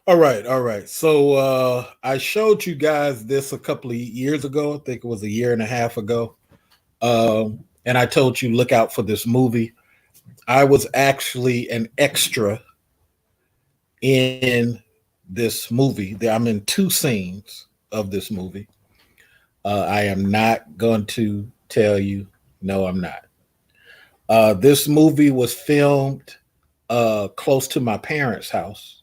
All right, all right. So I showed you guys this a couple of years ago. I think it was a year and a half ago. And I told you look out for this movie. I was actually an extra in this movie. I'm in two scenes of this movie. I am not going to tell you. No, I'm not. This movie was filmed close to my parents' house.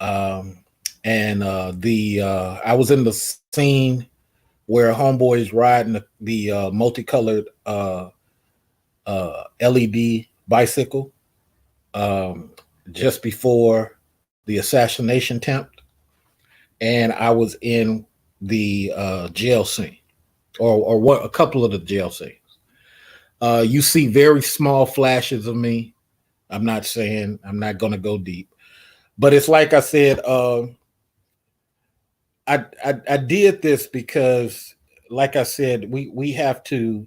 Um, and the I was in the scene where homeboys riding the multicolored LED bicycle um, just before the assassination attempt, and I was in the jail scene, or what a couple of the jail scenes. You see very small flashes of me. I'm not saying I'm not going to go deep, but it's like I said. I did this because, like I said, we have to.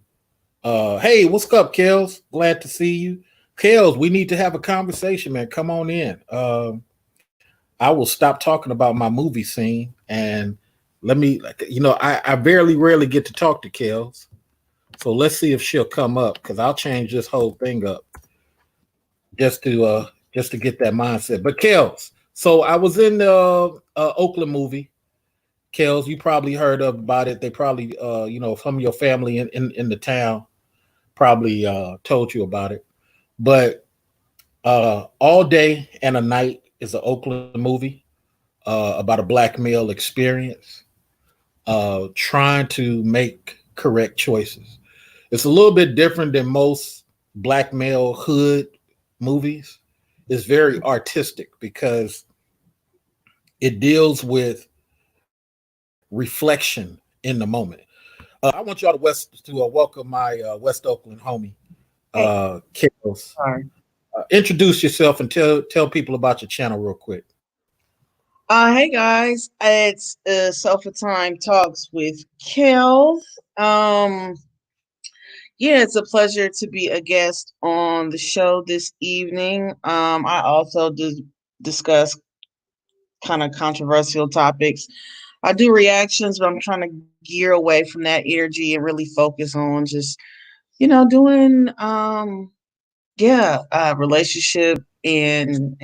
Hey, what's up, Kels? Glad to see you, Kels. We need to have a conversation, man. Come on in. I will stop talking about my movie scene and let me, like, I very rarely get to talk to Kels. So let's see if she'll come up because I'll change this whole thing up just to get that mindset. But Kels, so I was in the Oakland movie. Kels, you probably heard about it. They probably, some of your family in the town probably told you about it. But All Day and a Night is an Oakland movie about a black male experience trying to make correct choices. It's a little bit different than most black male hood movies. It's very artistic because it deals with reflection in the moment. I want y'all to welcome my West Oakland homie, Hey, Kels. sorry. Introduce yourself and tell people about your channel real quick. Hey guys, it's Sofa Time Talks with Kels. Um, yeah, it's a pleasure to be a guest on the show this evening. I also discuss kind of controversial topics. I do reactions, but I'm trying to gear away from that energy and really focus on just, doing relationship and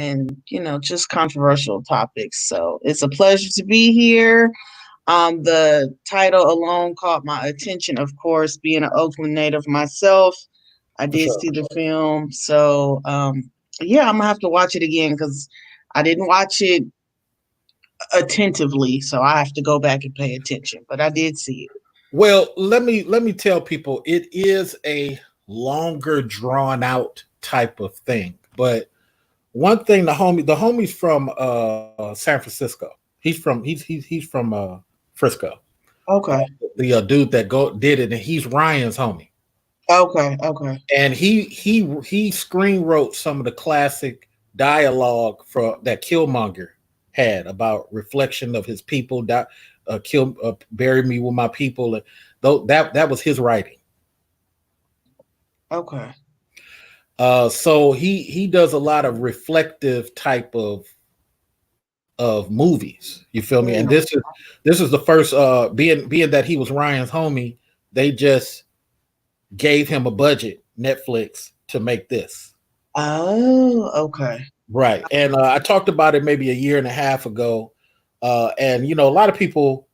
just controversial topics. So it's a pleasure to be here. The title alone caught my attention, of course, being an Oakland native myself. I For did sure. see the film. So yeah, I'm gonna have to watch it again because I didn't watch it attentively, so I have to go back and pay attention. But I did see it. Well, let me tell people it is a longer drawn out type of thing. But one thing the homie's from San Francisco. He's from Frisco. Okay. The dude that go did it, and he's Ryan's homie. Okay. Okay. And he screen wrote some of the classic dialogue for that Killmonger had about reflection of his people. Kill, bury me with my people. Though that was his writing. Okay. So he does a lot of reflective type of movies. You feel me? And Mm, this is the first being that he was Ryan's homie. They just gave him a budget, Netflix, to make this. oh, okay. Right. And I talked about it maybe a year and a half ago. And a lot of people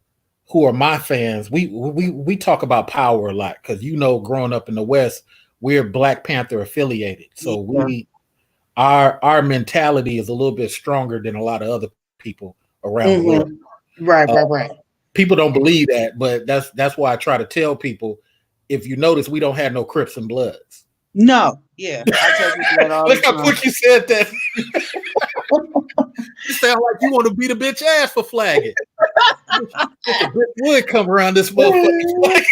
who are my fans, we talk about power a lot because growing up in the West, we're Black Panther affiliated. So Yeah. our mentality is a little bit stronger than a lot of other people around the world. Hmm. Right. Uh, Right. Right. People don't believe that, but that's why I try to tell people. If you notice, we don't have no Crips and Bloods. No. Yeah. I tell people that all the Look how time. quick you said that. You sound like you want to beat a bitch ass for flagging. Bitch would come around this motherfucking flag.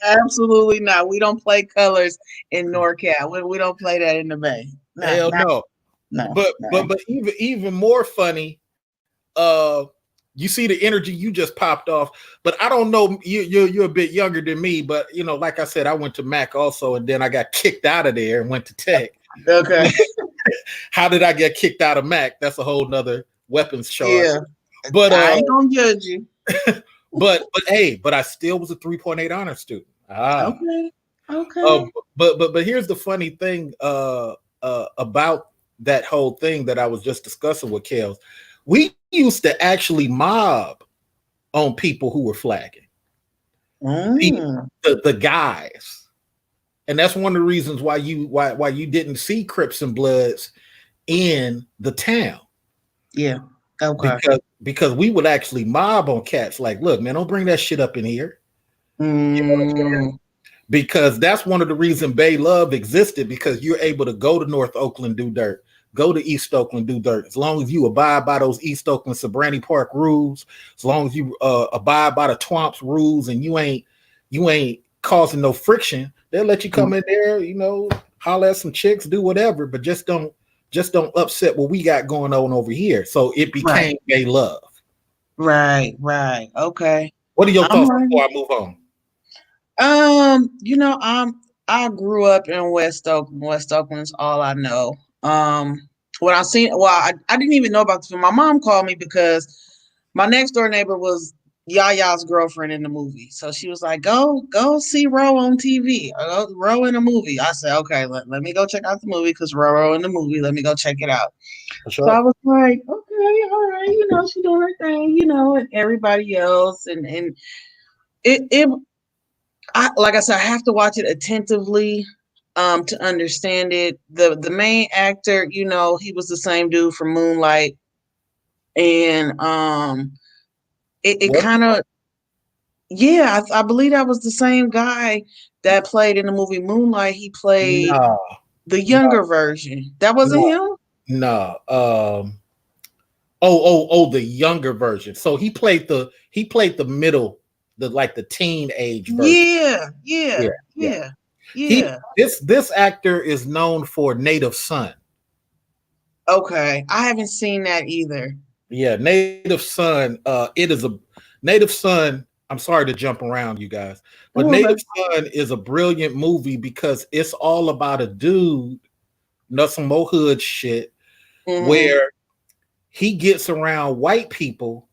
Absolutely not. We don't play colors in NorCal. We don't play that in the Bay. No, Hell not, no. no, But even more funny, uh, you see the energy you just popped off. But I don't know. You're a bit younger than me, but like I said, I went to Mac also, and then I got kicked out of there and went to Tech. no. Okay. How did I get kicked out of Mac? That's a whole nother weapons charge. Yeah. But I ain't gonna judge you. but I still was a 3.8 honor student. Okay. Okay. But here's the funny thing about that whole thing that I was just discussing with Kels. We used to actually mob on people who were flagging. Mm. The guys. And that's one of the reasons why you didn't see Crips and Bloods in the town. Yeah. Okay. Because we would actually mob on cats like, look, man, don't bring that shit up in here. You know what I'm saying? Mm. Because that's one of the reasons Bay Love existed, because you're able to go to North Oakland, do dirt, go to East Oakland, do dirt. As long as you abide by those East Oakland Sobrani Park rules, as long as you abide by the Twomps rules, and you ain't causing no friction, they'll let you come in there, holler at some chicks, do whatever, but just don't upset what we got going on over here. So it became Bay Love. Right. Okay. What are your I'm thoughts ready. before I move on? I grew up in West Oakland. West Oakland's all I know. When I didn't even know about this film. My mom called me because my next door neighbor was Yaya's girlfriend in the movie. So she was like, go see Ro on TV. Ro in a movie. I said, okay, let me go check out the movie, because Ro in the movie. Let me go check it out. Sure. So I was like, okay, all right, she doing her thing, and everybody else, and like I said, I have to watch it attentively to understand it. The main actor, he was the same dude from Moonlight, and it kind of, yeah, I believe that was the same guy that played in the movie Moonlight. He played No, the younger version. That wasn't him? no. The younger version. So he played the middle, the teenage version. Yeah. This actor is known for Native Son. Okay, I haven't seen that either. Yeah, Native Son. It is a Native Son. I'm sorry to jump around, you guys, but Native Son is a brilliant movie because it's all about a dude, some more hood shit, where he gets around white people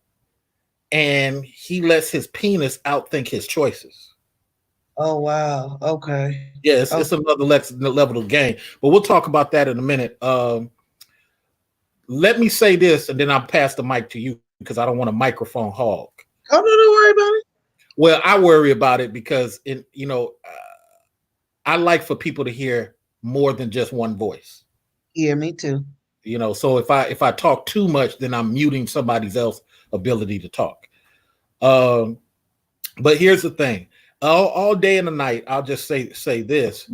and he lets his penis outthink his choices. Oh, wow. Okay. Yeah, it's another level of game, but we'll talk about that in a minute. Let me say this, and then I'll pass the mic to you because I don't want a microphone hog. Oh, no, don't worry about it. Well, I worry about it because I like for people to hear more than just one voice. Yeah, me too. So if I talk too much, then I'm muting somebody else's ability to talk. But here's the thing: all day and the night, I'll just say this.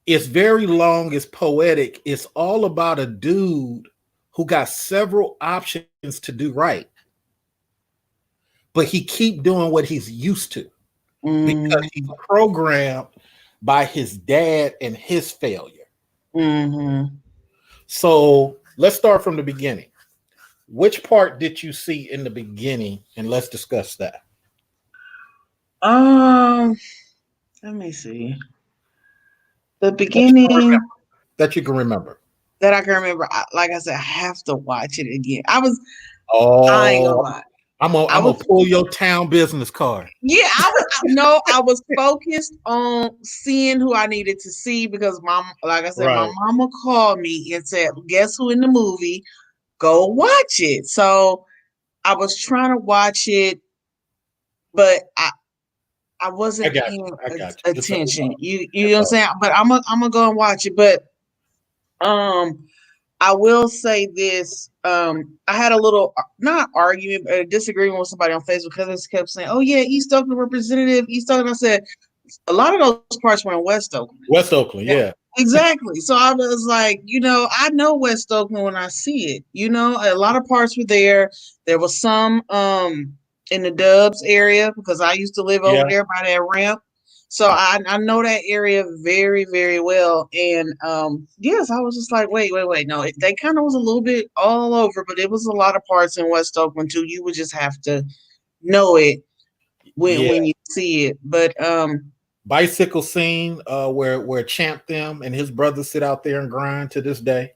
It's very long, it's poetic. It's all about a dude who got several options to do right, but he keep doing what he's used to because he's programmed by his dad and his failure. So let's start from the beginning. Which part did you see in the beginning? And let's discuss that. Let me see. The beginning that you can remember. That I can remember. Like I said, I have to watch it again. I ain't gonna lie. I'm gonna pull your town business card. Yeah, I was focused on seeing who I needed to see because like I said, my mama called me and said, guess who in the movie? Go watch it. So I was trying to watch it, but I wasn't paying attention. You know what I'm saying? But I'm gonna go and watch it. But I will say this. I had a little, not argument, but a disagreement with somebody on Facebook because they kept saying, oh yeah, East Oakland representative, East Oakland. I said, a lot of those parts were in West Oakland. West Oakland, yeah. Exactly. So I was like, I know West Oakland when I see it. A lot of parts were there. There was some in the Dubs area because I used to live over there by that ramp. So I know that area very, very well. And yes, I was just like, wait. No, they kind of was a little bit all over, but it was a lot of parts in West Oakland too. You would just have to know it when you see it. But bicycle scene where Champ them and his brothers sit out there and grind to this day.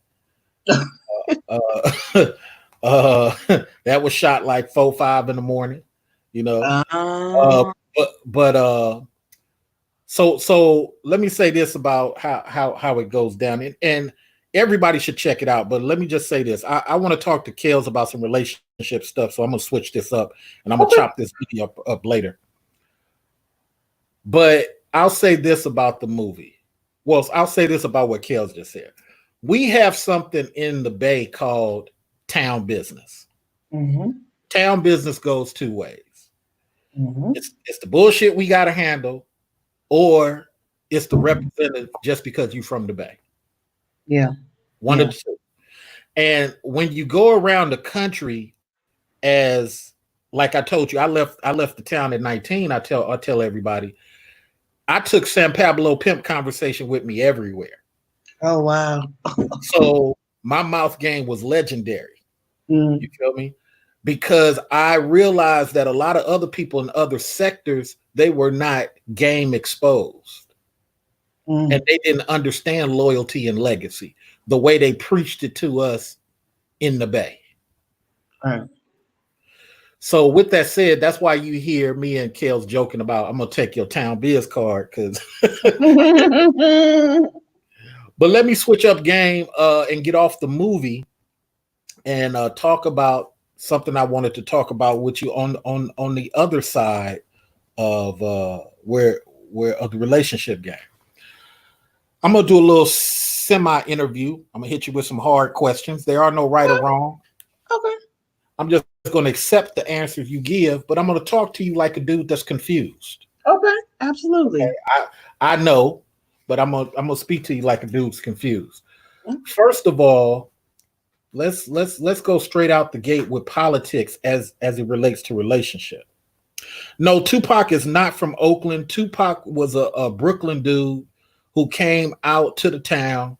uh, that was shot like 4, 5 in the morning. You know, uh, Uh, but so let me say this about how it goes down, and everybody should check it out. But let me just say this: I want to talk to Kels about some relationship stuff, so I'm gonna switch this up and I'm gonna chop okay. this video up later. But I'll say this about the movie. Well, I'll say this about what Kels just said. We have something in the Bay called town business. Mm-hmm. Town business goes two ways. Mm-hmm. It's the bullshit we got to handle, or it's the representative just because you from the Bay. Yeah. One of Yeah. the two. And when you go around the country, as like I told you, I left the town at 19. I tell everybody I took San Pablo pimp conversation with me everywhere. Oh wow. So my mouth game was legendary. You Mm, feel me? Because I realized that a lot of other people in other sectors, they were not game exposed. And mm. they didn't understand loyalty and legacy the way they preached it to us in the Bay. Right. So with that said, that's why you hear me and Kels joking about I'm gonna take your town biz card because but let me switch up game and get off the movie and talk about something I wanted to talk about with you on the other side of where of the relationship game. I'm gonna do a little semi interview. I'm gonna hit you with some hard questions. There are no right or Okay. wrong. Okay. I'm just gonna accept the answers you give, but I'm gonna talk to you like a dude that's confused. Okay. Okay, Absolutely. I know, but I'm gonna speak to you like a dude's confused. Mm, First of all, let's go straight out the gate with politics as it relates to relationship. No, Tupac is not from Oakland. Tupac was a Brooklyn dude who came out to the town.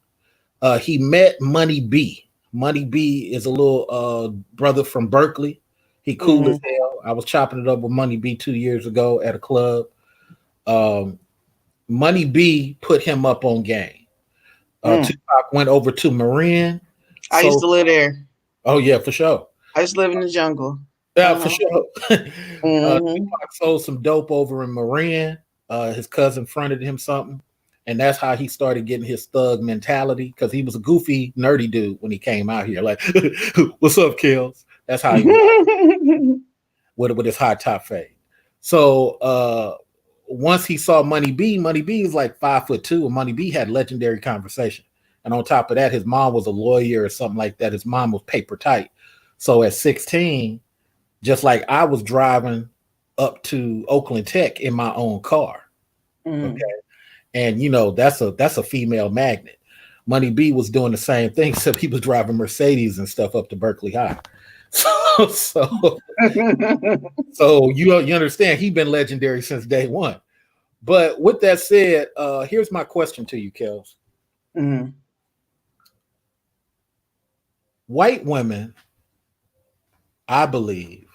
He met Money B. Money B is a little brother from Berkeley. He cool as mm, hell. I was chopping it up with Money B 2 years ago at a club. Um, Money B put him up on game. mm. Tupac went over to Marin. I used So, to live there. oh yeah, for sure. I used to live in the jungle. Yeah, for Uh-huh. sure. Mm-hmm. Tupac sold some dope over in Marin. His cousin fronted him something, and that's how he started getting his thug mentality because he was a goofy, nerdy dude when he came out here. Like, what's up, Kills? That's how he was with his high top fade. So once he saw Money B is like 5'2", and Money B had legendary conversation. And on top of that, his mom was a lawyer or something like that. His mom was paper tight. So at 16, just like I was driving up to Oakland Tech in my own car. Mm. Okay. And that's a female magnet. Money B was doing the same thing, except he was driving Mercedes and stuff up to Berkeley High. So so you understand he been legendary since day one. But with that said, here's my question to you, Kels. Mm. White women, I believe,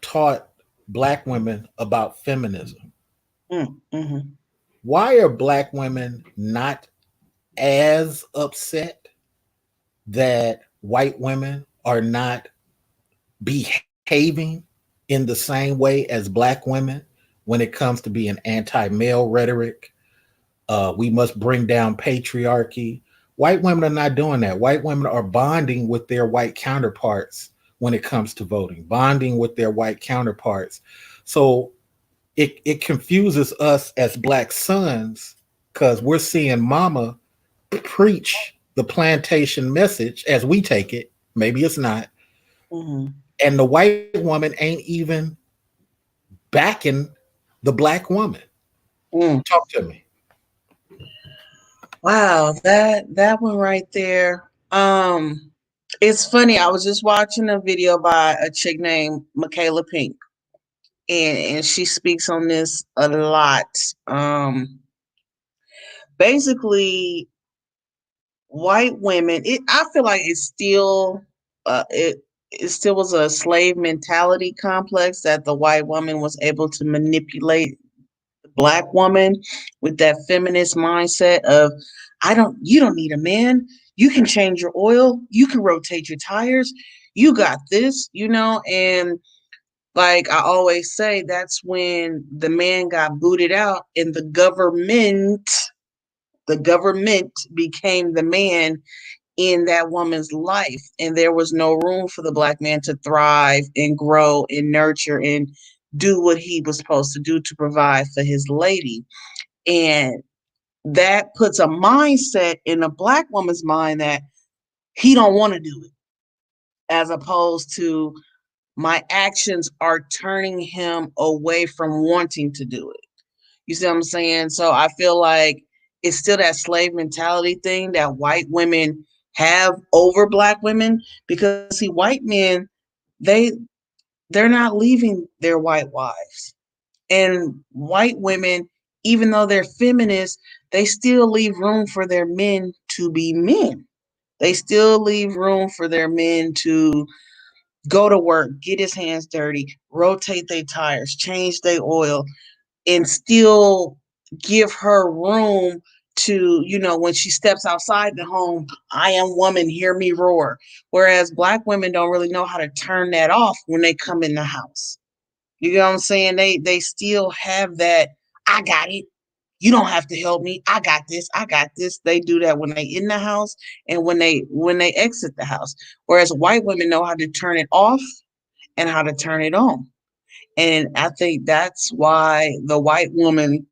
taught black women about feminism. Mm. Mm. Why are black women not as upset that white women are not behaving in the same way as black women when it comes to being anti-male rhetoric? We must bring down patriarchy. White women are not doing that. White women are bonding with their white counterparts when it comes to voting, bonding with their white counterparts. So it confuses us as black sons because we're seeing mama preach the plantation message as we take it. Maybe it's not. Mm. And the white woman ain't even backing the black woman. Mm. Talk to me. Wow, that one right there. It's funny. I was just watching a video by a chick named Michaela Pink, and she speaks on this a lot. Basically, white women. I feel like it's still, it still was a slave mentality complex that the white woman was able to manipulate black woman with that feminist mindset of you don't need a man, You can change your oil, you can rotate your tires, you got this, and like I always say, that's when the man got booted out and the government became the man in that woman's life. And there was no room for the black man to thrive and grow and nurture and do what he was supposed to do to provide for his lady. And that puts a mindset in a black woman's mind that he don't want to do it, as opposed to my actions are turning him away from wanting to do it. You see what I'm saying? So I feel like it's still that slave mentality thing that white women have over black women, because see, white men, they they're not leaving their white wives. And white women, even though they're feminists, they still leave room for their men to be men. They still leave room for their men to go to work, get his hands dirty, rotate their tires, change their oil, and still give her room to, when she steps outside the home, I am woman, hear me roar. Whereas black women don't really know how to turn that off when they come in the house. You know what I'm saying? They still have that, I got it. You don't have to help me. I got this. I got this. They do that when they in the house and when they exit the house. Whereas white women know how to turn it off and how to turn it on. And I think that's why the white woman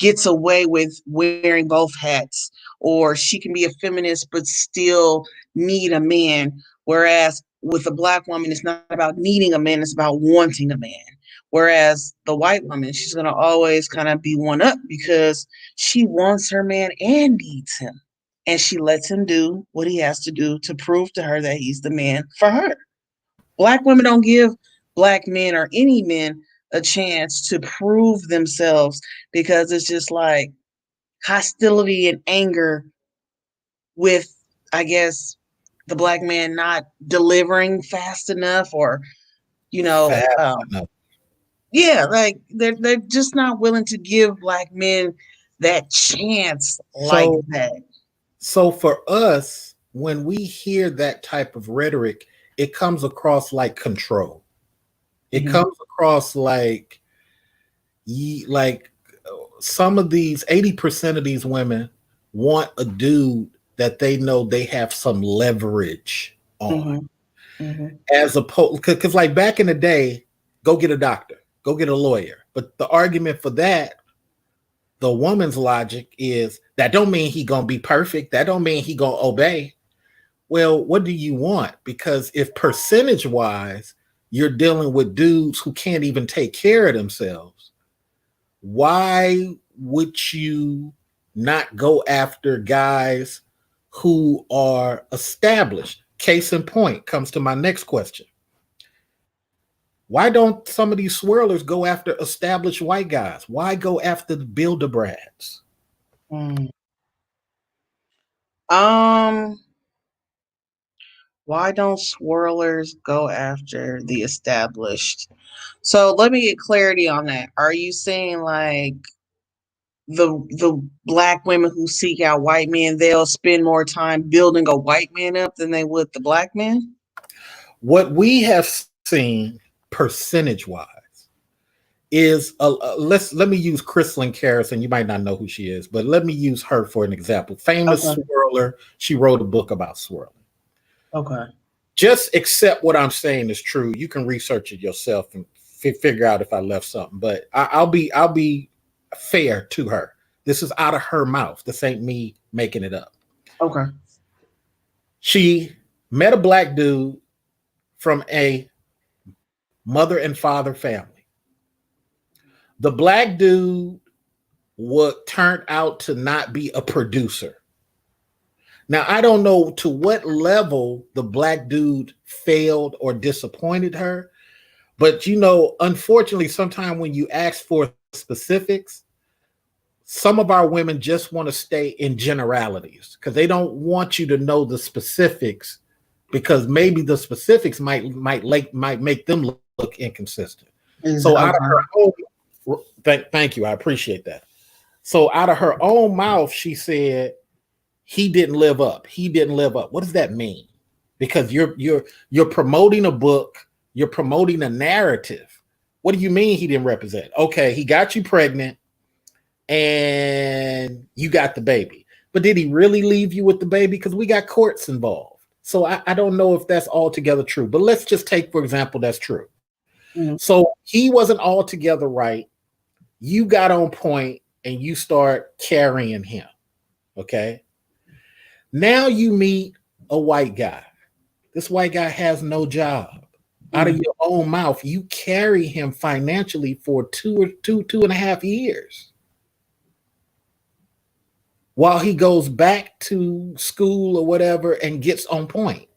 gets away with wearing both hats, or she can be a feminist but still need a man. Whereas with a black woman, it's not about needing a man, it's about wanting a man. Whereas the white woman, she's going to always kind of be one up because she wants her man and needs him. And she lets him do what he has to do to prove to her that he's the man for her. Black women don't give black men or any men a chance to prove themselves, because it's just like hostility and anger with, I guess, the black man not delivering fast enough, or you know, Fast um, enough. yeah, like they're just not willing to give black men that chance like So that. so for us, when we hear that type of rhetoric, it comes across like control. It Mhm, comes across like like some of these 80% of these women want a dude that they know they have some leverage on, mhm, mhm, as opposed, because like back in the day, go get a doctor, go get a lawyer. But the argument for that, the woman's logic is that don't mean he gonna be perfect, that don't mean he gonna obey. Well, what do you want? Because if percentage wise you're dealing with dudes who can't even take care of themselves, why would you not go after guys who are established? Case in point comes to my next question. Why don't some of these swirlers go after established white guys? Why go after the builder brats? mm. Um, why don't swirlers go after the established? So let me get clarity on that. Are you saying like the black women who seek out white men, they'll spend more time building a white man up than they would the black man? What we have seen percentage wise is let me use Chrislyn Carrison. You might not know who she is, but let me use her for an example. Famous Okay. swirler. She wrote a book about swirling. Okay. Just accept what I'm saying is true. You can research it yourself and figure out if I left something. But I'll be fair to her. This is out of her mouth. This ain't me making it up. Okay. She met a black dude from a mother and father family. The black dude would turn out to not be a producer. Now, I don't know to what level the black dude failed or disappointed her, but unfortunately, sometimes when you ask for specifics, some of our women just want to stay in generalities because they don't want you to know the specifics, because maybe the specifics might make them look inconsistent. So Is out of her okay. thank you, I appreciate that. So out of her own mouth, she said, He didn't live up. He didn't live up. What does that mean? Because you're promoting a book, you're promoting a narrative. What do you mean he didn't represent? Okay, he got you pregnant and you got the baby. But did he really leave you with the baby? Because we got courts involved. So I don't know if that's altogether true. But let's just take, for example, that's true. Mhm. So he wasn't altogether right. You got on point and you start carrying him. Okay. Now you meet a white guy. This white guy has no job. Out of Mhm. your own mouth, you carry him financially for two and a half years while he goes back to school or whatever and gets on point.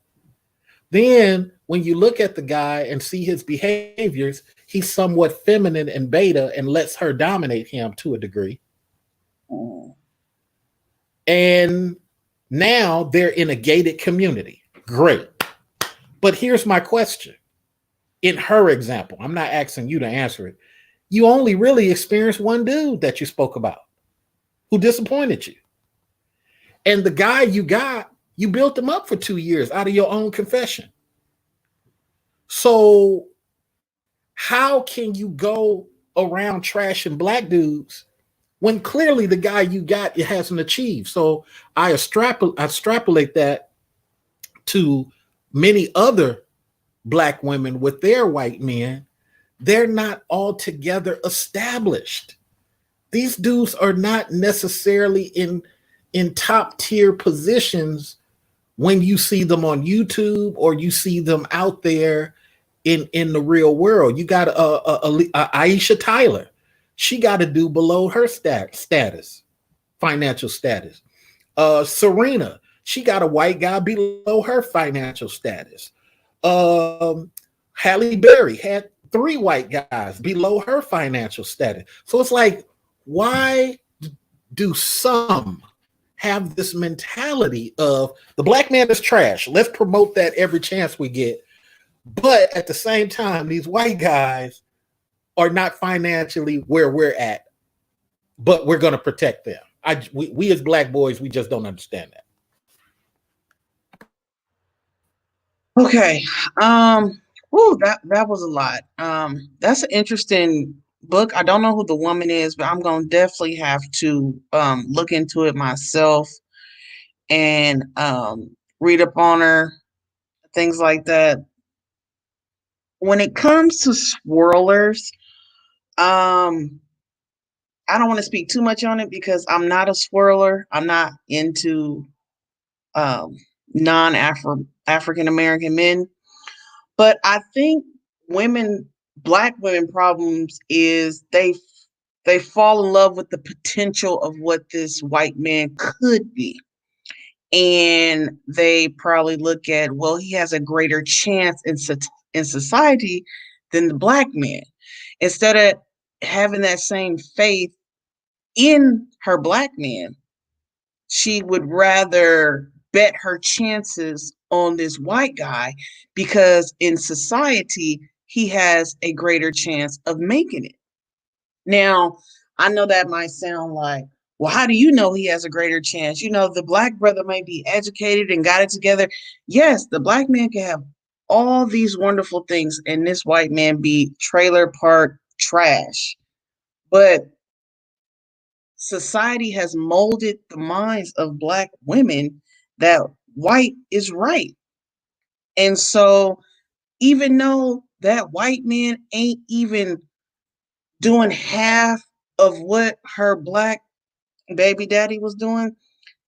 Then when you look at the guy and see his behaviors, he's somewhat feminine and beta and lets her dominate him to a degree. Mhm. And now they're in a gated community. Great. But here's my question. In her example, I'm not asking you to answer it. You only really experienced one dude that you spoke about who disappointed you. And the guy you got, you built him up for 2 years out of your own confession. So, how can you go around trashing black dudes when clearly the guy you got it hasn't achieved? So, I extrapolate that to many other black women with their white men. They're not altogether established. These dudes are not necessarily in top tier positions when you see them on YouTube or you see them out there in the real world. You got Aisha Tyler. She got to do below her status, financial status. Serena, she got a white guy below her financial status. Um, Halle Berry had three white guys below her financial status. So it's like, why do some have this mentality of the black man is trash? Let's promote that every chance we get. But at the same time, these white guys are not financially where we're at, but we're going to protect them. We as black boys, we just don't understand that. Okay. Um. Ooh, that was a lot. That's an interesting book. I don't know who the woman is, but I'm gonna definitely have to look into it myself and read up on her, things like that. When it comes to swirlers, um, I don't want to speak too much on it because I'm not a swirler. I'm not into um non-Afro African American men. But I think women, black women problems is they fall in love with the potential of what this white man could be. And they probably look at, well, he has a greater chance in society than the black man. Instead of having that same faith in her black man, she would rather bet her chances on this white guy because in society he has a greater chance of making it. Now, I know that might sound like, well, how do you know he has a greater chance? You know, the black brother may be educated and got it together. Yes, the black man can have all these wonderful things, and this white man be trailer park trash. But society has molded the minds of black women that white is right. And so even though that white man ain't even doing half of what her black baby daddy was doing,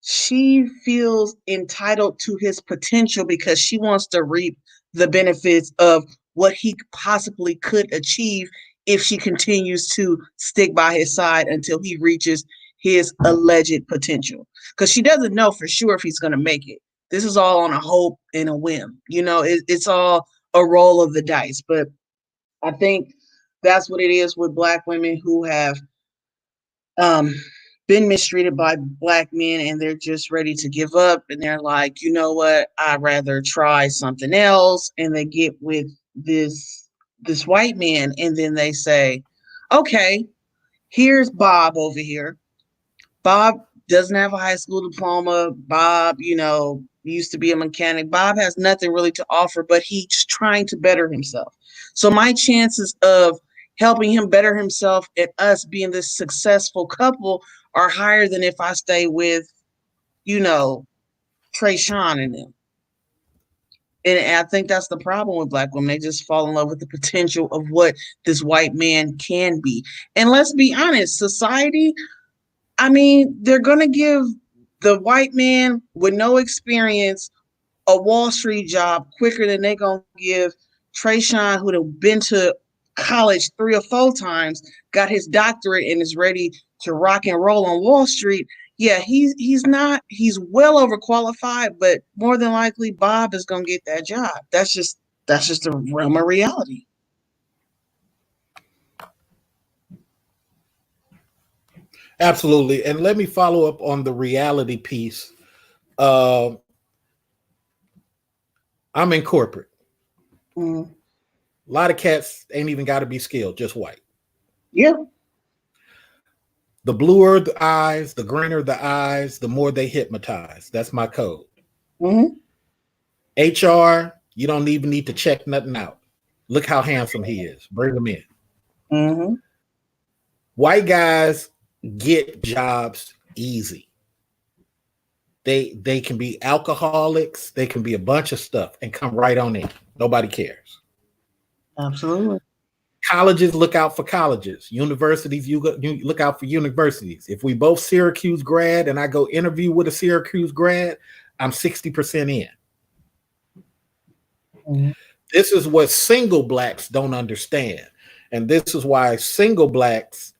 she feels entitled to his potential because she wants to reap the benefits of what he possibly could achieve if she continues to stick by his side until he reaches his alleged potential. Because she doesn't know for sure if he's going to make it. This is all on a hope and a whim. You know, it's all a roll of the dice. But I think that's what it is with black women who have um, been mistreated by black men and they're just ready to give up and they're like, you know what, I'd rather try something else. And they get with this white man and then they say, okay, here's Bob over here. Bob doesn't have a high school diploma. Bob, used to be a mechanic. Bob has nothing really to offer, but he's trying to better himself. So my chances of helping him better himself and us being this successful couple are higher than if I stay with, you know, Trey Sean and them. And I think that's the problem with black women. They just fall in love with the potential of what this white man can be. And let's be honest, society, I mean, they're going to give the white man with no experience a Wall Street job quicker than they're going to give Trayshawn, who'd have been to college 3 or 4 times, got his doctorate, and is ready to rock and roll on Wall Street. Yeah, he's well overqualified, but more than likely Bob is gonna get that job. That's just the realm of reality. Absolutely. And let me follow up on the reality piece. Uh, I'm in corporate. Mm. A lot of cats ain't even got to be skilled, just white. Yeah. The bluer the eyes, the greener the eyes, the more they hypnotize. That's my code. Mm-hmm. HR, you don't even need to check nothing out. Look how handsome he is. Bring him in. Mm-hmm. White guys get jobs easy. They can be alcoholics, they can be a bunch of stuff and come right on in. Nobody cares. Absolutely. Colleges, look out for colleges. Universities, you look out for universities. If we both Syracuse grad and I go interview with a Syracuse grad, I'm 60% in. Mm-hmm. This is what single blacks don't understand. And this is why single blacks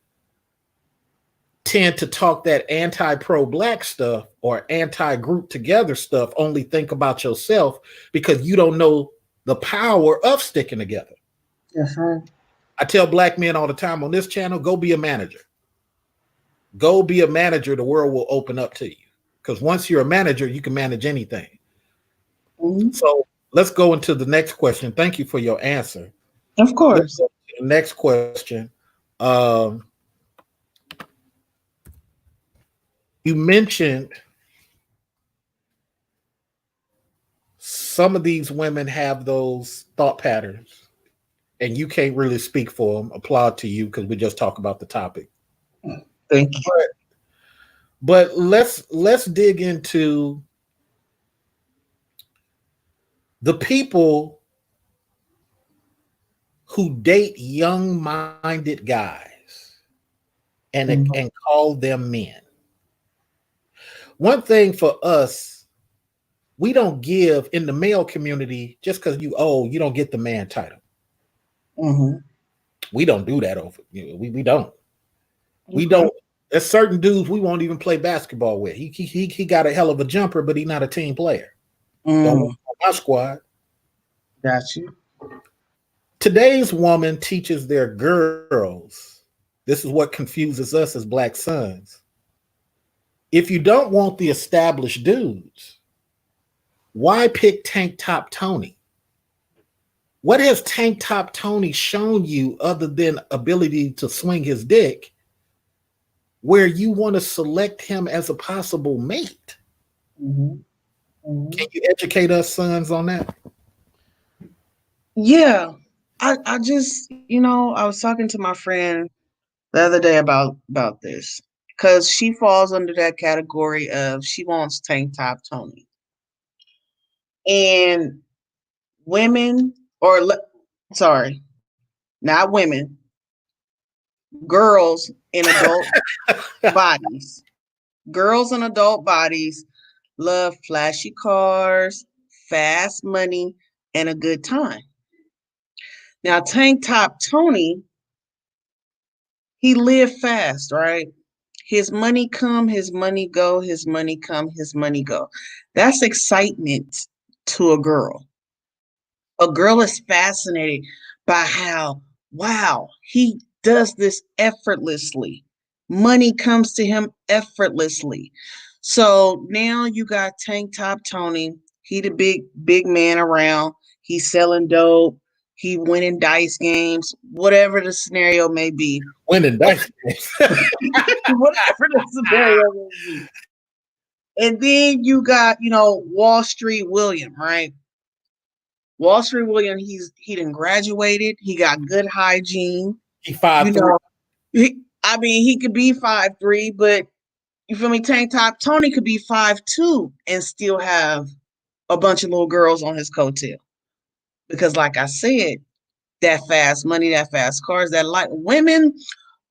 tend to talk that anti-pro-black stuff or anti-group together stuff. Only think about yourself because you don't know the power of sticking together. That's right. I tell black men all the time on this channel, go be a manager. Go be a manager. The world will open up to you. Because once you're a manager, you can manage anything. Mm-hmm. So let's go into the next question. Thank you for your answer. Of Let's course. go to the next question. Um, you mentioned some of these women have those thought patterns, and you can't really speak for them. Applaud to you because we just talk about the topic. Thank you. But let's dig into the people who date young-minded guys Mm-hmm. and call them men. One thing for us, we don't give in the male community just because you old, you don't get the man title. Mm-hmm. We don't do that over. We don't. We Okay. don't. There's certain dudes we won't even play basketball with. He got a hell of a jumper, but he's not a team player. Don't Mm. want my squad. Got you. Today's woman teaches their girls. This is what confuses us as black sons. If you don't want the established dudes, why pick Tank Top Tony? What has Tank Top Tony shown you other than ability to swing his dick where you want to select him as a possible mate? Mm-hmm. Mm-hmm. Can you educate us sons on that? Yeah. I just, I was talking to my friend the other day about this because she falls under that category of she wants tank top Tony. And women, sorry, not women, girls in adult bodies. Girls in adult bodies love flashy cars, fast money, and a good time. Now, Tank Top Tony, he lived fast, right? His money come, his money go, his money come, his money go. That's excitement to a girl. A girl is fascinated by how, wow, he does this effortlessly. Money comes to him effortlessly. So now you got Tank Top Tony. He the big man around. He's selling dope. He winning dice games, whatever the scenario may be. Winning dice. Whatever the scenario may be. And then you got, Wall Street William, right? Wall Street William, he done graduated. He got good hygiene. He You 5'3". know, I mean, he could be 5'3", but you feel me? Tank Top Tony could be 5'2" and still have a bunch of little girls on his coattail. Because, like I said, that fast money, that fast cars, that light. Women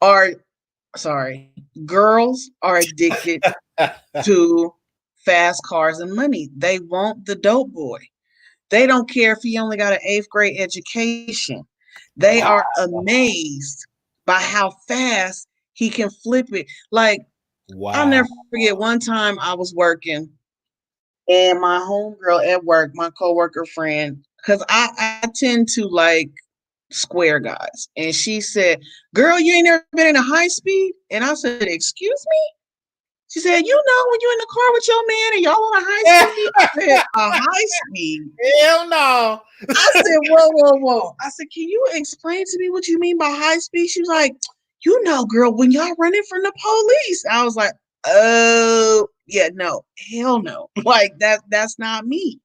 are, sorry, girls are addicted to fast cars and money. They want the dope boy. They don't care if he only got an 8th grade education. They Wow. are amazed by how fast he can flip it. Like, I'll Wow. never forget one time I was working and my homegirl at work, my coworker friend, because I tend to like square guys. And she said, "Girl, you ain't never been in a high speed?" And I said, "Excuse me?" She said, "When you're in the car with your man and y'all on a high speed?" I said, "A high speed?" Hell no. I said, "Whoa, whoa, whoa." I said, "Can you explain to me what you mean by high speed?" She was like, "Girl, when y'all running from the police." I was like, "Oh, yeah, no, hell no." Like that's not me.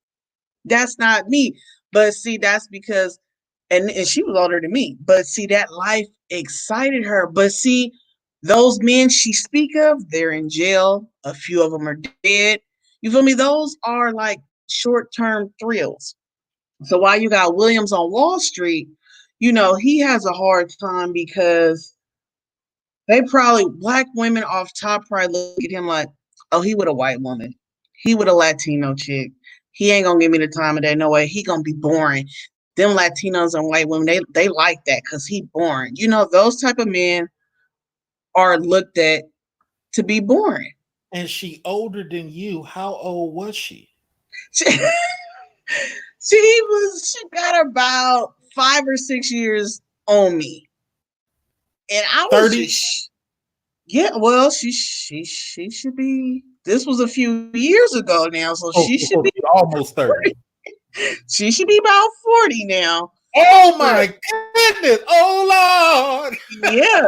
That's not me. But see, that's because and she was older than me. But see, that life excited her. But see, those men she speak of, they're in jail. A few of them are dead. You feel me? Those are like short-term thrills. So while you got Williams on Wall Street, he has a hard time because they probably black women off top probably look at him like, oh, he with a white woman. He with a Latino chick. He ain't gonna give me the time of day. No way. He gonna be boring. Them Latinos and white women, they like that because he boring. Those type of men are looked at to be boring. And she older than you. How old was she? She, she got about 5 or 6 years on me. And I was 30? just, yeah, well, she should be. This was a few years ago now, so she Oh, should be. so she's almost 30. She should be about 40 now. Oh But my goodness. Oh Lord. yeah,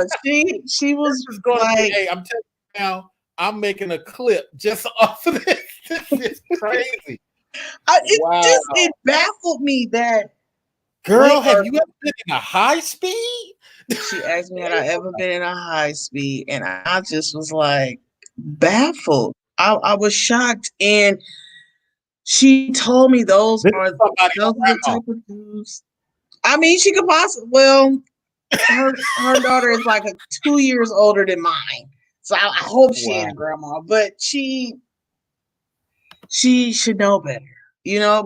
she was This is gonna be, like, hey, I'm telling you now, I'm making a clip just off of this. This is crazy. Wow. it baffled me that Girl, have you ever been in a high speed? she asked me had I ever been in a high speed, and I just was like baffled. I was shocked, and she told me This is somebody's those are the grandma. type of dudes. I mean, she could possibly. Well, her daughter is like 2 years older than mine, so I hope she ain't Wow. a grandma. But she should know better.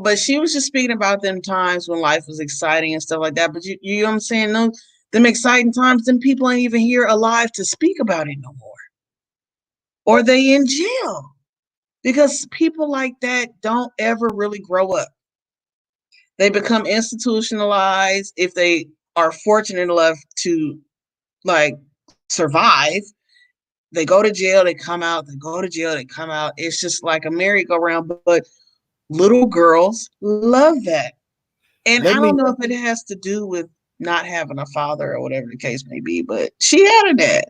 But she was just speaking about them times when life was exciting and stuff like that. But you know what I'm saying? No, them exciting times, them people ain't even here alive to speak about it no more, or they in jail because people like that don't ever really grow up. They become institutionalized if they are fortunate enough to like survive. They go to jail, they come out, they go to jail, they come out. It's just like a merry-go-round. But little girls love that. And Let I me don't know if it has to do with not having a father or whatever the case may be, but she had a dad.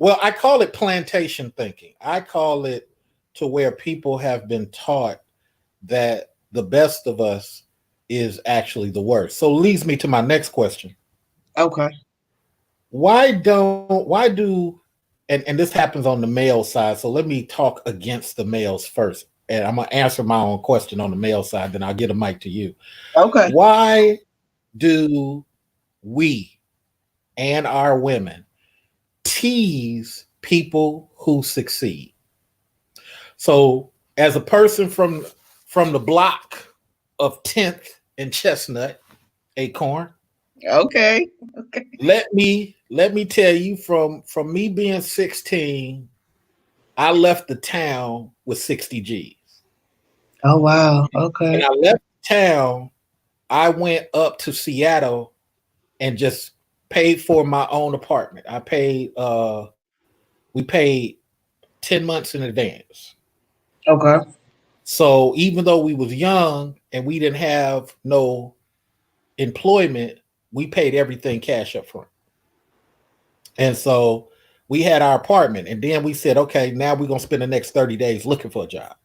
Well, I call it plantation thinking. I call it to where people have been taught that the best of us is actually the worst. So leads me to my next question. Okay. Why do and this happens on the male side. So let me talk against the males first. And I'm gonna answer my own question on the male side, then I'll get a mic to you. Okay. Why do we and our women tease people who succeed? So as a person from the block of 10th and Chestnut, Acorn, Okay. Okay. let me tell you from me being 16, I left the town with 60 G's. Oh wow. When Okay. I left town, I went up to Seattle and just paid for my own apartment. We paid 10 months in advance. Okay. So even though we was young and we didn't have no employment, we paid everything cash up front. And so we had our apartment. And then we said, okay, now we're going to spend the next 30 days looking for a job.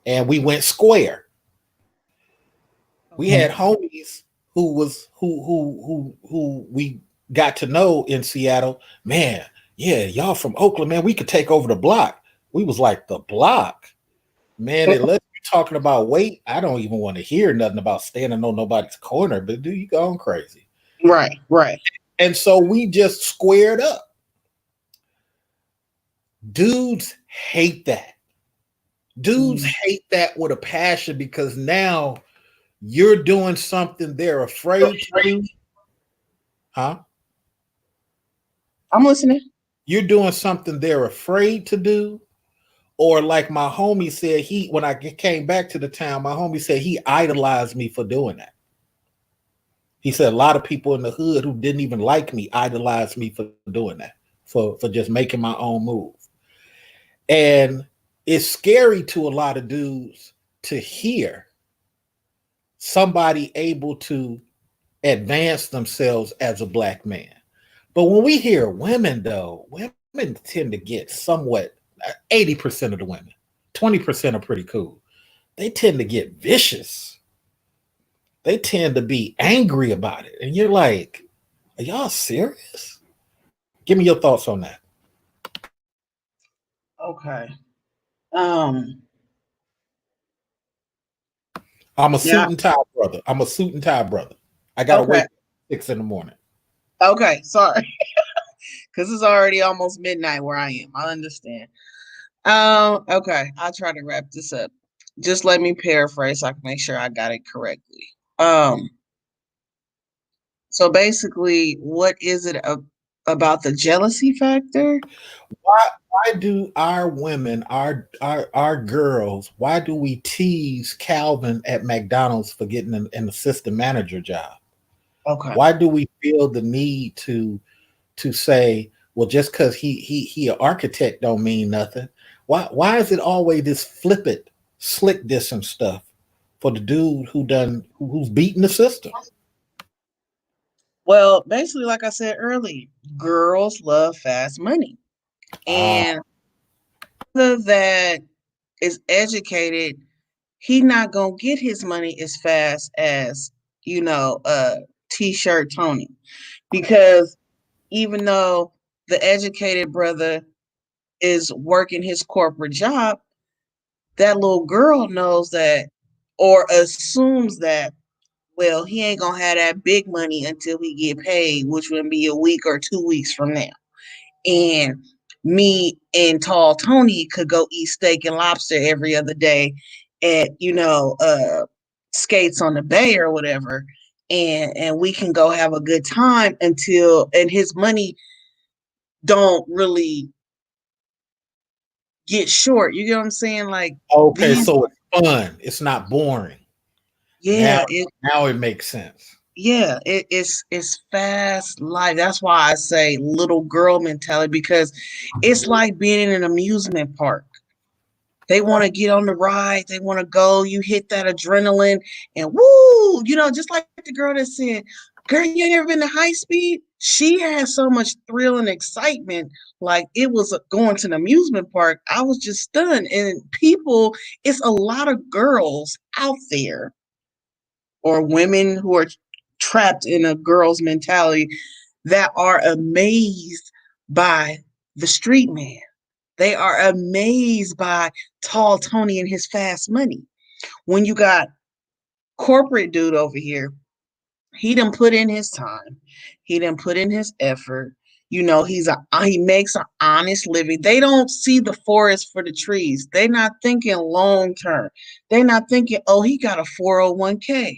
And we went square. We had homies who we got to know in Seattle. Man, yeah, y'all from Oakland, man, we could take over the block. We was like, the block? Man, unless you're talking about weight, I don't even want to hear nothing about standing on nobody's corner, but dude, you going crazy. Right, right. And so we just squared up. Dudes hate that. Dudes hate that with a passion because now you're doing something they're afraid to do. Huh? I'm listening. You're doing something they're afraid to do. Or like my homie said, when I came back to the town, my homie said he idolized me for doing that. He said a lot of people in the hood who didn't even like me idolized me for doing that, for just making my own move. And it's scary to a lot of dudes to hear somebody able to advance themselves as a black man. But when we hear women, though, women tend to get somewhat, 80% of the women, 20% are pretty cool. They tend to get vicious. They tend to be angry about it. And you're like, are y'all serious? Give me your thoughts on that. Okay. I'm a Yeah. suit and tie brother. I got to Okay. wake up at 6 in the morning. Okay. Sorry. Because it's already almost midnight where I am. I understand. Okay. I'll try to wrap this up. Just let me paraphrase so I can make sure I got it correctly. Um, so basically, what is it about the jealousy factor? Why do our women, our girls, why do we tease Calvin at McDonald's for getting an assistant manager job? Okay. Why do we feel the need to say, well, just because he an architect don't mean nothing? Why is it always this flippant, slick dissing stuff for the dude who's beating the system? Well, basically, like I said earlier, girls love fast money. Ah, And that is educated, he not gonna get his money as fast as t-shirt Tony, because even though the educated brother is working his corporate job, that little girl knows that or assumes that, well, he ain't gonna have that big money until he get paid, which would be a week or 2 weeks from now. And me and Tall Tony could go eat steak and lobster every other day at Skates on the Bay or whatever, and we can go have a good time until, and his money don't really get short. You get what I'm saying? Like okay, these, so it's fun. It's not boring. Now, yeah, it now it makes sense. yeah, it's fast life. That's why I say little girl mentality, because it's like being in an amusement park. They want to get on the ride. They want to go. You hit that adrenaline and woo, just like the girl that said, girl, you ain't ever been to high speed? She had so much thrill and excitement. Like it was going to an amusement park. I was just stunned. And people, it's a lot of girls out there or women who are trapped in a girl's mentality that are amazed by the street man. They are amazed by Tall Tony and his fast money. When you got corporate dude over here, he done put in his time. He done put in his effort. He makes an honest living. They don't see the forest for the trees. They're not thinking long term. They're not thinking, oh, he got a 401k.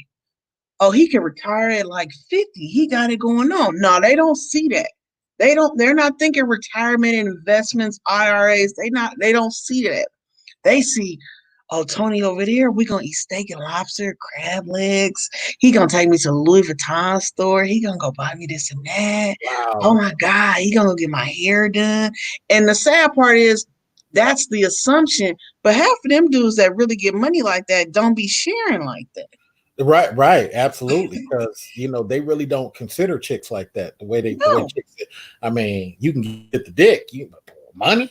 Oh, he can retire at like 50. He got it going on. No, they don't see that. They're not thinking retirement investments, IRAs. They don't see that. They see, oh, Tony over there, we gonna eat steak and lobster, crab legs. He gonna take me to the Louis Vuitton store. He gonna go buy me this and that. Oh Wow. my God, he gonna go get my hair done. And the sad part is that's the assumption. But half of them dudes that really get money like that don't be sharing like that. Right, absolutely. Because they really don't consider chicks like that. The way No, chicks. I mean, you can get the dick, money.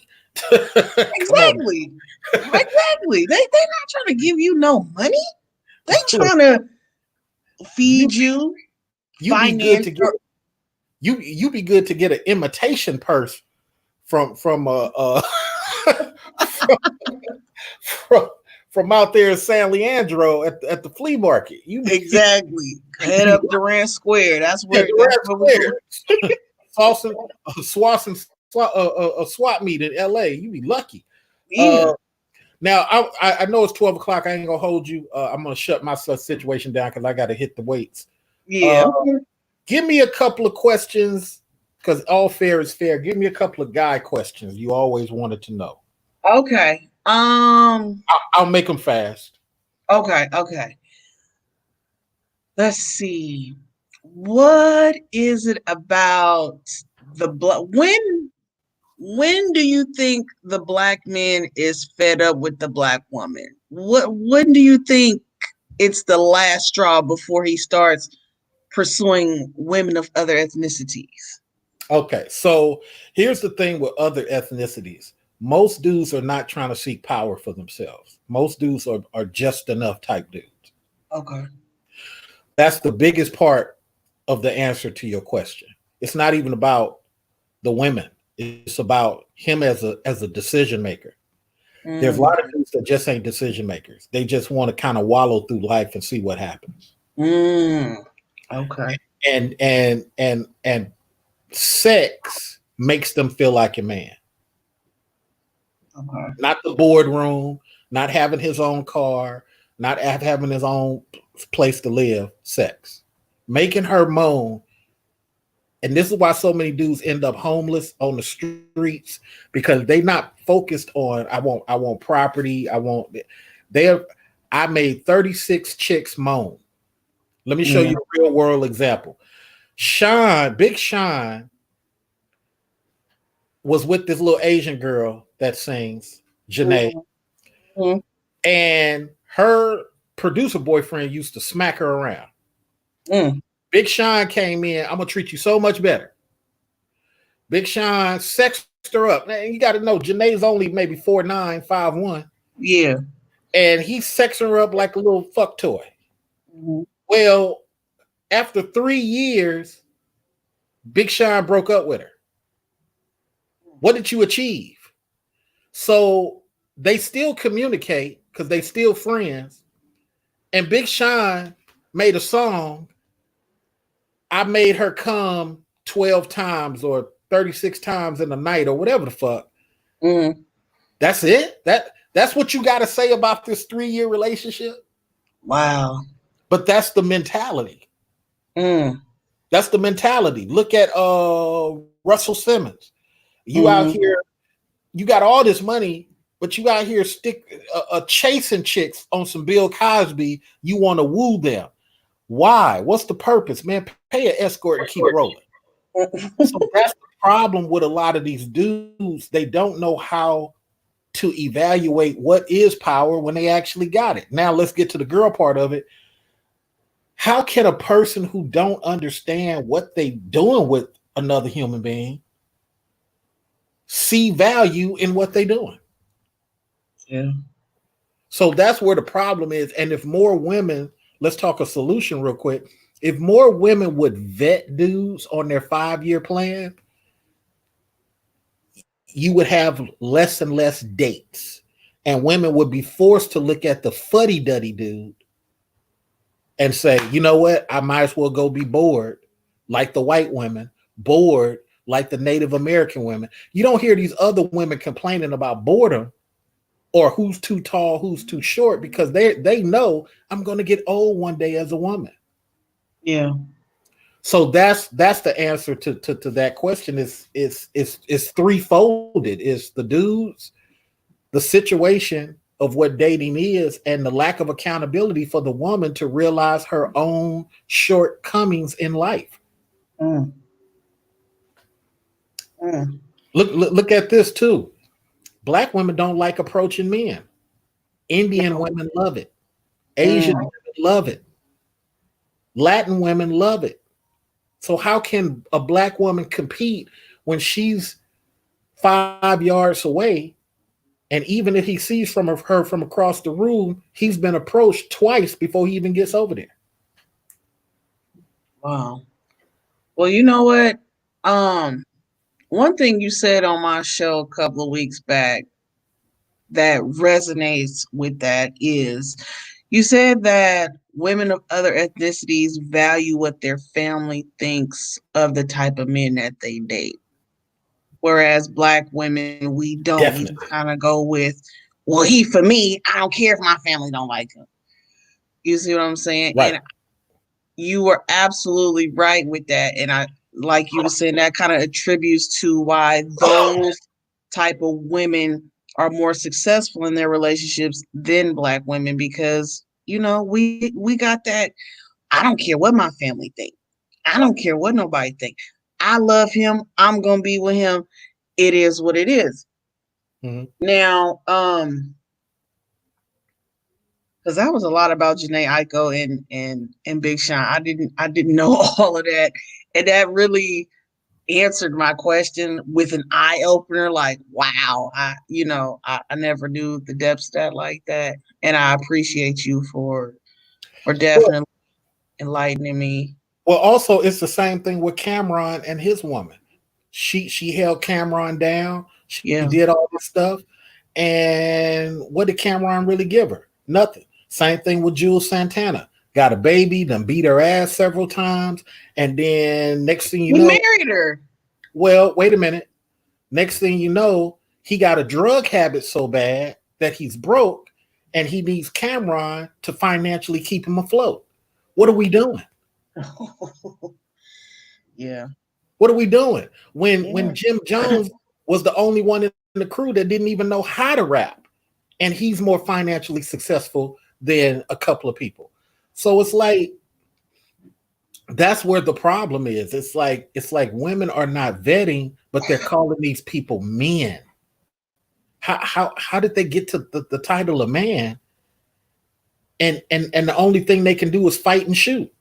Come on, exactly. Exactly. They're not trying to give you no money. They trying to you feed you, you be good finance to get your you be good to get an imitation purse from from, from from out there in San Leandro at the flea market. exactly. You Head be up Durant Square. That's yeah, where the that's Red where we go. Square, Swanson, a SWAT meet in L.A. You be lucky. Yeah. Uh, Now I know it's 12 o'clock. I ain't gonna hold you. I'm gonna shut my situation down because I got to hit the weights. Uh, Yeah. Give me a couple of questions because all fair is fair. Give me a couple of guy questions you always wanted to know. Okay. I'll make them fast. Okay. Okay. Let's see. What is it about the black when do you think the black man is fed up with the black woman? When do you think it's the last straw before he starts pursuing women of other ethnicities? Okay, so here's the thing with other ethnicities. Most dudes are not trying to seek power for themselves. Most dudes are just enough type dudes. Okay. That's the biggest part of the answer to your question. It's not even about the women. It's about him as a decision maker. There's a Mm, lot of dudes that just ain't decision makers. They just want to kind of wallow through life and see what happens. mm, okay. And sex makes them feel like a man. Okay. Not the boardroom, not having his own car, not having his own place to live. Sex. Making her moan. And this is why so many dudes end up homeless on the streets because they not focused on I want property. They I made 36 chicks moan. Let me show Yeah. you a real world example. Big Sean was with this little Asian girl that sings, Janae, Mhm, mhm, and her producer boyfriend used to smack her around. mm, Big Sean came in, I'm gonna treat you so much better. Big Sean sexed her up. Now, you got to know, Janae's only maybe 4'9", 5'1", yeah. and he sexed her up like a little fuck toy. Mhm, Well, after 3 years, Big Sean broke up with her. What did you achieve? So they still communicate because they still friends. And Big Sean made a song. I made her come 12 times or 36 times in a night or whatever the fuck. mhm. That's it? That's what you got to say about this 3 year relationship? Wow. But that's the mentality. Mm, That's the mentality. Look at Russell Simmons. You out mhm. here, you got all this money, but you out here chasing chicks on some Bill Cosby. You want to woo them. Why? What's the purpose, man? Pay an escort and keep rolling. So that's the problem with a lot of these dudes. They don't know how to evaluate what is power when they actually got it. Now let's get to the girl part of it. How can a person who don't understand what they doing with another human being see value in what they doing? Yeah. So that's where the problem is. And if more women, let's talk a solution real quick. If more women would vet dudes on their 5 year plan, you would have less and less dates. And women would be forced to look at the fuddy duddy dude and say, you know what? I might as well go be bored like the white women, bored like the Native American women. You don't hear these other women complaining about boredom or who's too tall, who's too short, because they know I'm going to get old one day as a woman. Yeah. So that's the answer to that question. Is threefolded. It's the dudes, the situation of what dating is, and the lack of accountability for the woman to realize her own shortcomings in life. Mm, mm, Look at this too. Black women don't like approaching men. Indian no. women love it. Asian Mm, women love it. Latin women love it. So how can a black woman compete when she's 5 yards away? And even if he sees her from across the room, he's been approached twice before he even gets over there. Wow. Well, you know what? One thing you said on my show a couple of weeks back that resonates with that is you said that women of other ethnicities value what their family thinks of the type of men that they date. Whereas black women, we don't. We just Definitely. kind of go with, well, he for me, I don't care if my family don't like him. You see what I'm saying? Right. And you were absolutely right with that. And I, like you were saying, that kind of attributes to why those type of women are more successful in their relationships than black women, because we got that. I don't care what my family think. I don't care what nobody think. I love him. I'm gonna be with him. It is what it is. Mm-hmm. Now, because that was a lot about Janae Aiko and Big Sean. I didn't know all of that, and that really answered my question with an eye opener. Like, wow, I never knew the depths of that like that, and I appreciate you for Well, definitely enlightening me. well, also it's the same thing with Cameron and his woman. She held Cameron down. She Yeah, did all this stuff. And what did Cameron really give her? Nothing. Same thing with Jules Santana. Got a baby, then beat her ass several times. And then next thing you he know, married her. well, wait a minute. Next thing you know, he got a drug habit so bad that he's broke and he needs Cameron to financially keep him afloat. What are we doing? Yeah, What are we doing? When yeah. Jim Jones was the only one in the crew that didn't even know how to rap, and he's more financially successful than a couple of people. So it's like that's where the problem is. It's like women are not vetting, but they're calling these people men. How did they get to the title of man? And the only thing they can do is fight and shoot.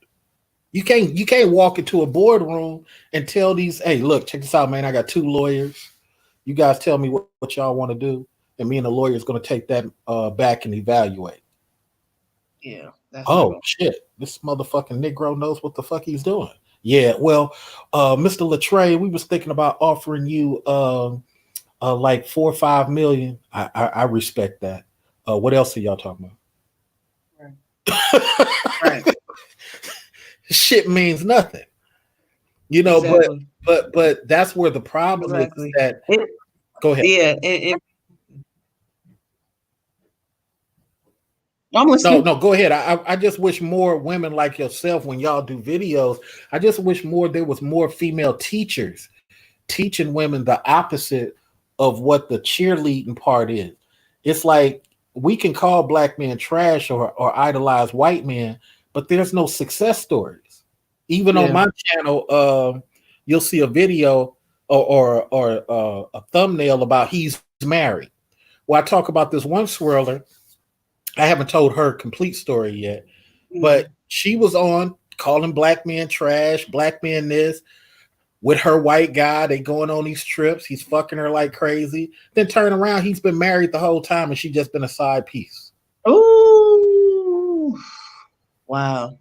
You can't walk into a boardroom and tell these, hey, look, check this out, man. I got two lawyers. You guys tell me what y'all want to do, and me and the lawyer is going to take that back and evaluate. Yeah, that's not Oh going. shit, this motherfucking Negro knows what the fuck he's doing. Yeah, well, Mr. Latre, we was thinking about offering you like 4 or 5 million. I respect that. What else are y'all talking Right. about? Right. Shit means nothing, you know. But Exactly. but that's where the problem is Exactly. that. It, Go ahead. yeah. I'm No, listening. no, go ahead. I just wish more women like yourself, when y'all do videos, I just wish there was more female teachers teaching women the opposite of what the cheerleading part is. It's like we can call black men trash or idolize white men, but there's no success stories. Even on Yeah. my channel, you'll see a video or a thumbnail about he's married. Well, I talk about this one swirler. I haven't told her complete story yet, but Mm. she was on calling black men trash, black men this, with her white guy. They going on these trips. He's fucking her like crazy. Then turn around, he's been married the whole time, and she just been a side piece. Ooh. Wow.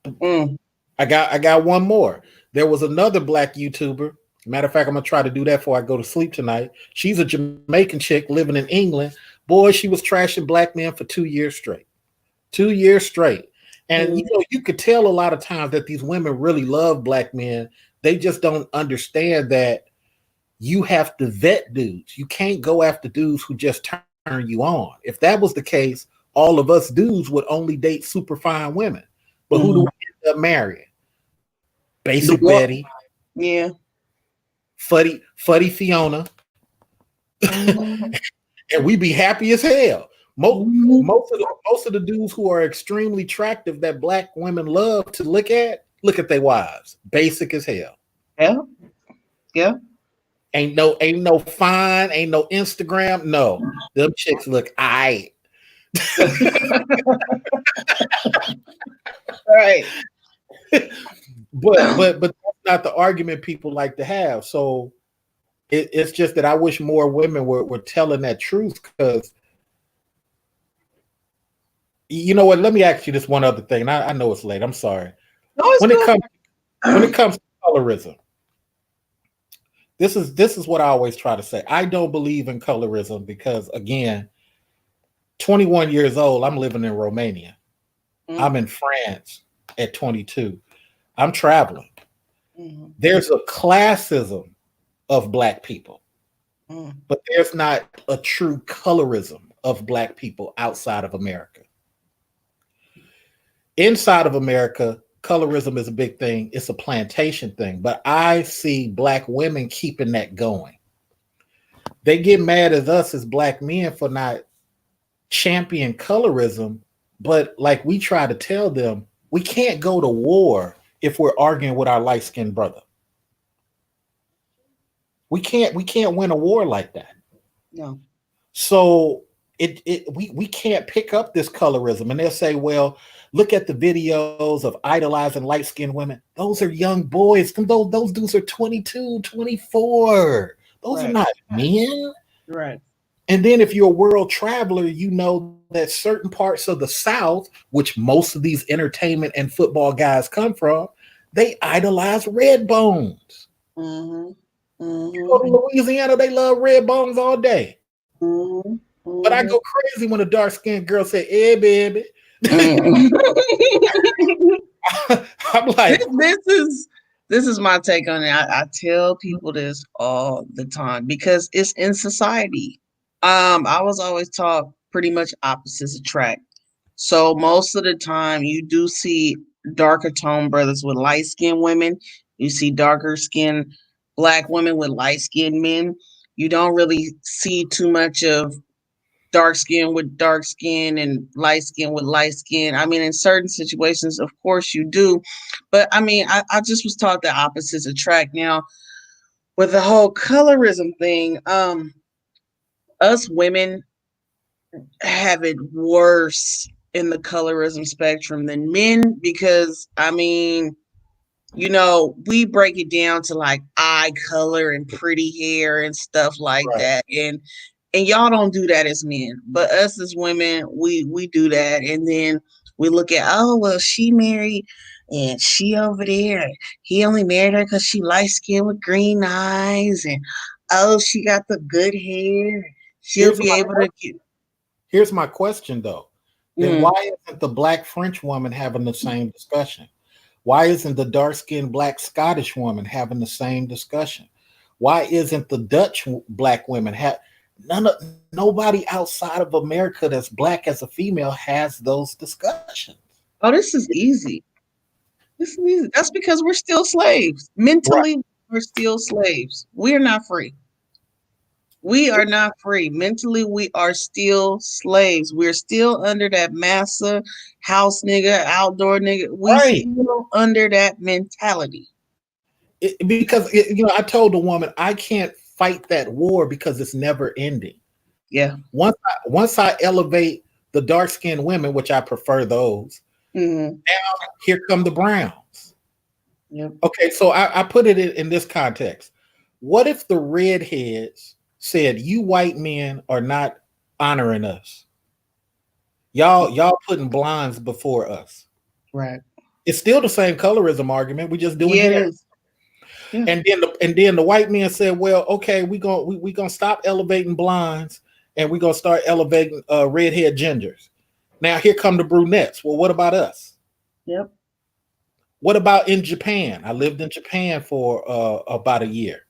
Mm. I got one more. There was another black YouTuber. Matter of fact, I'm gonna try to do that before I go to sleep tonight. She's a Jamaican chick living in England. Boy, she was trashing black men for 2 years straight. 2 years straight. And Mm. you could tell a lot of times that these women really love black men. They just don't understand that you have to vet dudes. You can't go after dudes who just turn you on. If that was the case, all of us dudes would only date super fine women. But who do Mm. we end up marrying? The Basic boy. Betty, Yeah. Fuddy Fiona, Mhm. and we be happy as hell. Most Mhm. most of the dudes who are extremely attractive that black women love to look at their wives. Basic as hell. Yeah. Yeah. Ain't no fine, ain't no Instagram. No, them chicks look aight. Right. but that's not the argument people like to have. So it's just that I wish more women were telling that truth. Because you know what? Let me ask you this one other thing. I know it's late. I'm sorry. No, it's When it good. comes when it comes to colorism, this is what I always try to say. I don't believe in colorism because, again, 21 years old, I'm living in Romania. Mm, I'm in France at 22. I'm traveling. mm, There's a classism of black people, mm. but there's not a true colorism of black people outside of America. Inside of America, colorism is a big thing. It's a plantation thing, but I see black women keeping that going. They get mad at us as black men for not champion colorism, but like we try to tell them, we can't go to war if we're arguing with our light-skinned brother. We can't win a war like that. No. So we can't pick up this colorism. And they'll say, well, look at the videos of idolizing light-skinned women. Those are young boys. Those dudes are 22, 24. Those are Right. not men. Right. And then if you're a world traveler, you know that certain parts of the South, which most of these entertainment and football guys come from, they idolize red bones. Mm-hmm. You go Mm-hmm. to Louisiana, they love red bones all day. Mm-hmm. But I go crazy when a dark skinned girl say, "Hey, baby." Mm-hmm. I'm like, this is my take on it. I tell people this all the time because it's in society. I was always taught pretty much opposites attract. So most of the time you do see darker tone brothers with light skinned women. You see darker skinned black women with light skinned men. You don't really see too much of dark skin with dark skin and light skin with light skin. I mean, in certain situations, of course you do. But I mean, I just was taught that opposites attract. Now, with the whole colorism thing, us women have it worse in the colorism spectrum than men because I mean, we break it down to like eye color and pretty hair and stuff like right, that. And y'all don't do that as men. But us as women, we do that. And then we look at, oh well, she married and she over there. He only married her because she light skinned with green eyes and oh she got the good hair. She'll here's be my able to get here's my question though. Then mm, why isn't the black French woman having the same discussion? Why isn't the dark skinned black Scottish woman having the same discussion? Why isn't the Dutch black women have nobody outside of America that's black as a female has those discussions? oh, this is easy. This is easy. That's because we're still slaves. Right. Mentally, we're still slaves. We're not free. We are not free. Mentally, we are still slaves. We're still under that massa house nigga, outdoor nigga. We Right. still under that mentality. I told the woman I can't fight that war because it's never ending. Yeah. Once I elevate the dark skinned women, which I prefer those, Mm-hmm. here come the browns. Yep. Okay, so I put it in this context. What if the redheads said, "You white men are not honoring us. Y'all putting blondes before us." Right. It's still the same colorism argument. We're just doing hair. Yes. Yeah. And then the white men said, "Well, okay, we gonna stop elevating blondes and we're gonna start elevating redhead gingers." Now here come the brunettes. Well, what about us? Yep. What about in Japan? I lived in Japan for about a year.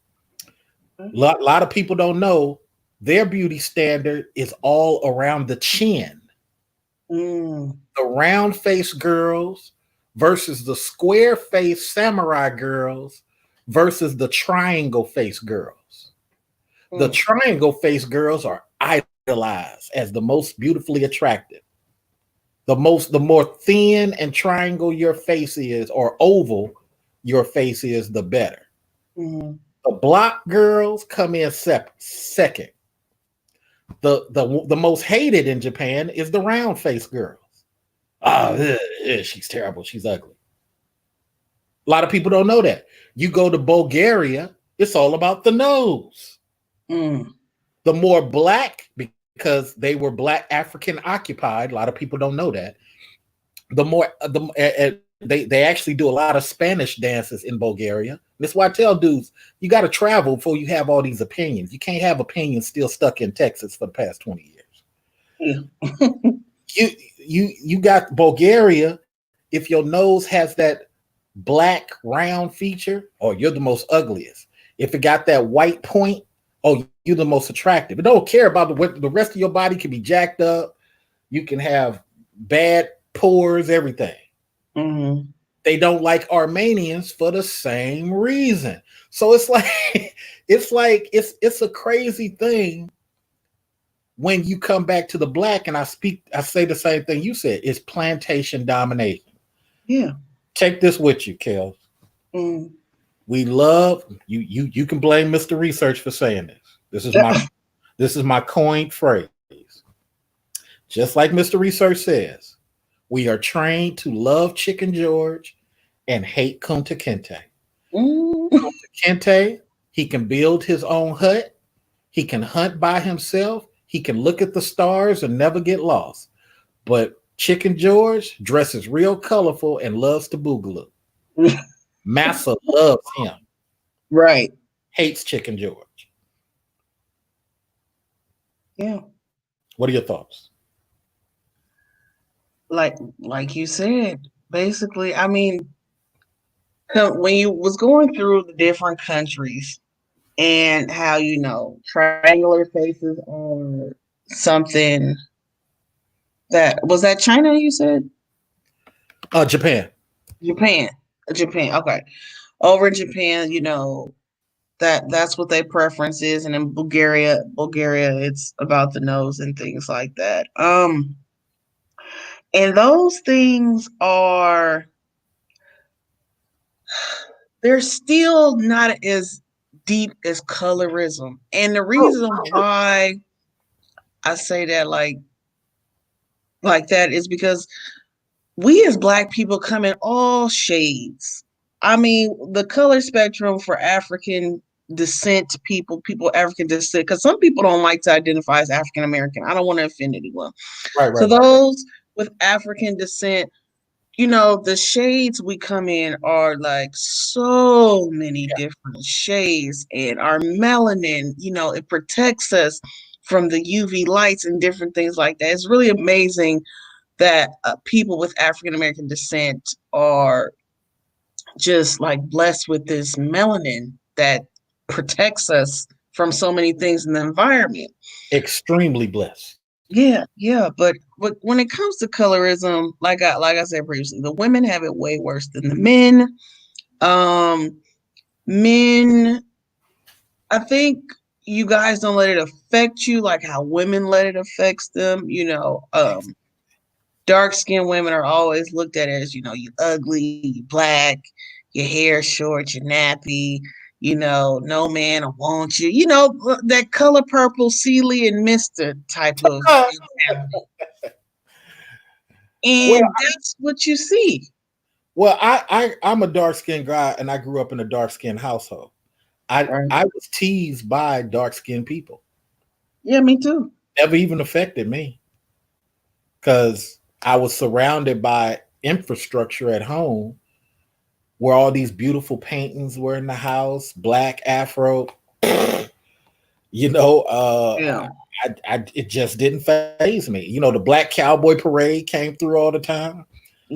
Lot of people don't know their beauty standard is all around the chin. Mm. The round face girls versus the square face samurai girls versus the triangle face girls. The Mm. triangle face girls are idolized as the most beautifully attractive. The more thin and triangle your face is, or oval your face is, the better. Mm. The block girls come in second. The most hated in Japan is the round face girls. Ah, Mm. she's terrible. She's ugly. A lot of people don't know that. You go to Bulgaria, it's all about the nose. Mm. The more black, because they were black African occupied. A lot of people don't know that. The more they actually do a lot of Spanish dances in Bulgaria. That's why I tell dudes you got to travel before you have all these opinions. You can't have opinions still stuck in Texas for the past 20 years. Yeah. You got Bulgaria. If your nose has that black round feature, oh, you're the most ugliest. If it got that white point, oh, you're the most attractive. It don't care about the rest of your body can be jacked up. You can have bad pores, everything. Mm-hmm. They don't like Armenians for the same reason. So it's like it's a crazy thing when you come back to the black, and I say the same thing you said. It's plantation domination. Yeah. Take this with you, Kel. Mm. We love you. You can blame Mr. Research for saying this. This is my coined phrase. Just like Mr. Research says, we are trained to love Chicken George and hate Kunta Kinte. Mm. Kunta Kinte, he can build his own hut. He can hunt by himself. He can look at the stars and never get lost. But Chicken George dresses real colorful and loves to boogaloo. Massa loves him. Right. Hates Chicken George. Yeah. What are your thoughts? Like you said, basically, I mean, when you was going through the different countries and how triangular faces or something that China you said? Japan. Japan. Japan. Okay. Over in Japan, that's what their preference is, and in Bulgaria it's about the nose and things like that. And those things they're still not as deep as colorism. And the reason why I say that like that is because we as Black people come in all shades. I mean, the color spectrum for African descent people African descent, because some people don't like to identify as African American. I don't want to offend anyone. Right, So right, right. those with African descent, the shades we come in are like so many Yeah. different shades, and our melanin, it protects us from the UV lights and different things like that. It's really amazing that people with African American descent are just like blessed with this melanin that protects us from so many things in the environment. Extremely blessed. Yeah, yeah, but when it comes to colorism, like I said previously, the women have it way worse than the men. Um, Men, I think you guys don't let it affect you like how women let it affect them. Dark skinned women are always looked at as, you ugly, you black, your hair short, you're nappy, no man will want you. That color purple, Celie and Mister type of mentality. Well, And that's what you see. I'm a dark skinned guy, and I grew up in a dark skinned household. Right. I was teased by dark skinned people. Yeah, me too. Never even affected me because I was surrounded by infrastructure at home where all these beautiful paintings were in the house, black afro. you know, uh, Yeah. it just didn't phase me. The black cowboy parade came through all the time.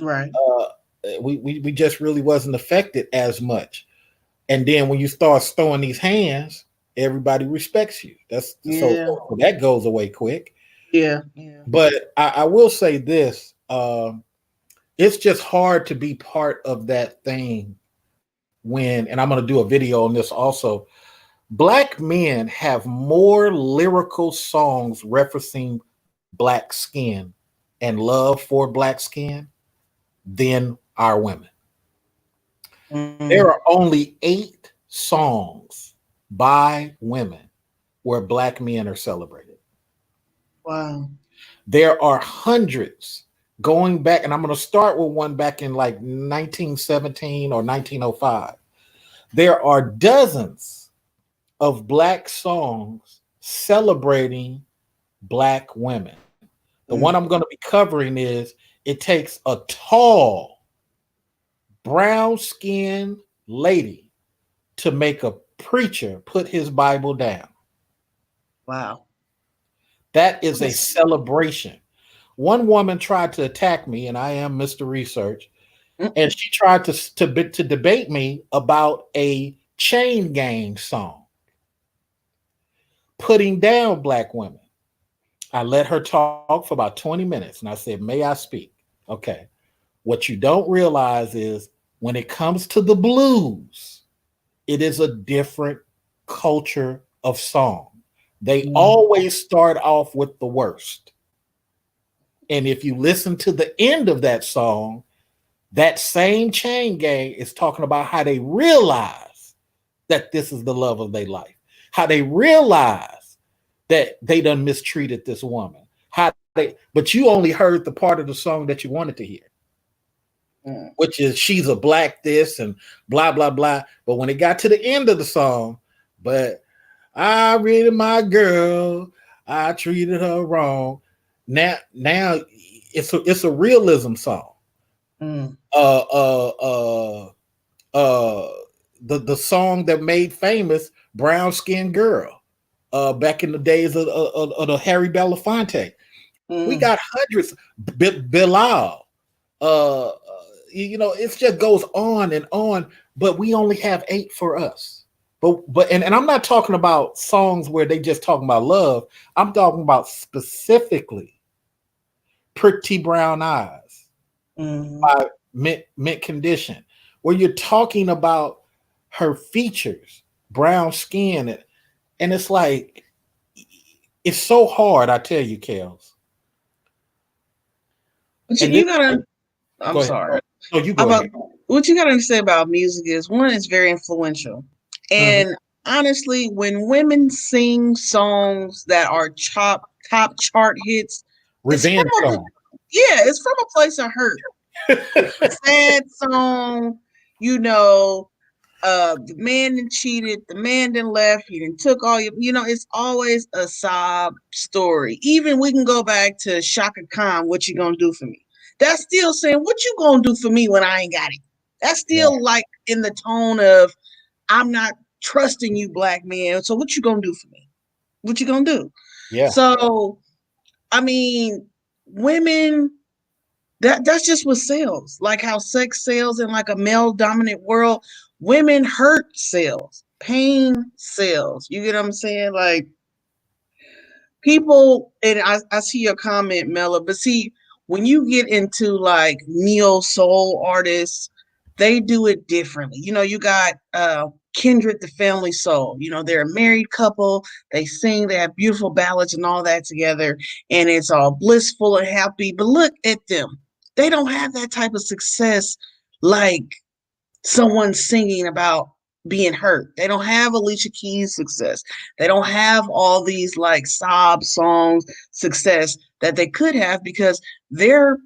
Right. Uh, we just really wasn't affected as much. And then when you start throwing these hands, everybody respects you. That's Yeah. so that goes away quick. Yeah. Yeah. But I will say this: it's just hard to be part of that thing when, and I'm going to do a video on this also. Black men have more lyrical songs referencing black skin and love for black skin than our women. Mm. There are only 8 songs by women where black men are celebrated. Wow. There are hundreds going back, and I'm going to start with one back in like 1917 or 1905. There are dozens of black songs celebrating black women. The one I'm Mm. going to be covering is it takes a tall, brown skinned lady to make a preacher put his Bible down. Wow. That is a Yes. celebration. One woman tried to attack me, and I am Mr. Research, Mm. and she tried to debate me about a chain gang song, putting down black women. I let her talk for about 20 minutes, and I said, "May I speak?" Okay. What you don't realize is when it comes to the blues, it is a different culture of song. They Mm. always start off with the worst. And if you listen to the end of that song, that same chain gang is talking about how they realize that this is the love of their life, how they realize that they done mistreated this woman, but you only heard the part of the song that you wanted to hear, Mm. which is she's a black this and blah blah blah. But when it got to the end of the song, but I really my girl, I treated her wrong. Now it's a realism song. Mm. Uh uh uh uh the song that made famous Brown Skin Girl back in the days of the Harry Belafonte. We got Mm. hundreds. Bilal. Uh, it just goes on and on. But we only have 8 for us. And I'm not talking about songs where they just talking about love. I'm talking about specifically Pretty Brown Eyes Mm. by Mint Condition, where you're talking about her features, brown skin, and it's like it's so hard. I tell you, Kels. But And you this, gotta. I'm go ahead. sorry. No, you go About ahead. what you gotta understand about music is one, it's very influential, Mhm. and honestly, when women sing songs that are top chart hits, it's from Revenge a song. yeah, it's from a place of hurt. It's a sad song, you know. The man then cheated, the man then left, he then took all your, it's always a sob story. Even we can go back to Shaka Khan, what you gonna do for me? That's still saying, what you gonna do for me when I ain't got it? That's Yeah. still like in the tone of, I'm not trusting you, black man. So what you gonna do for me? What you gonna do? Yeah. So, I mean, women, that's just what sells. Like how sex sells in like a male dominant world, women hurt sells. Pain sells. You get what I'm saying? Like people, and I see your comment, Mela, but see, when you get into like neo soul artists, they do it differently. You got Kindred the Family Soul. They're a married couple, they sing, they have beautiful ballads and all that together, and it's all blissful and happy. But look at them. They don't have that type of success like someone singing about being hurt. They don't have Alicia Keys' success. They don't have all these like sob songs success that they could have because their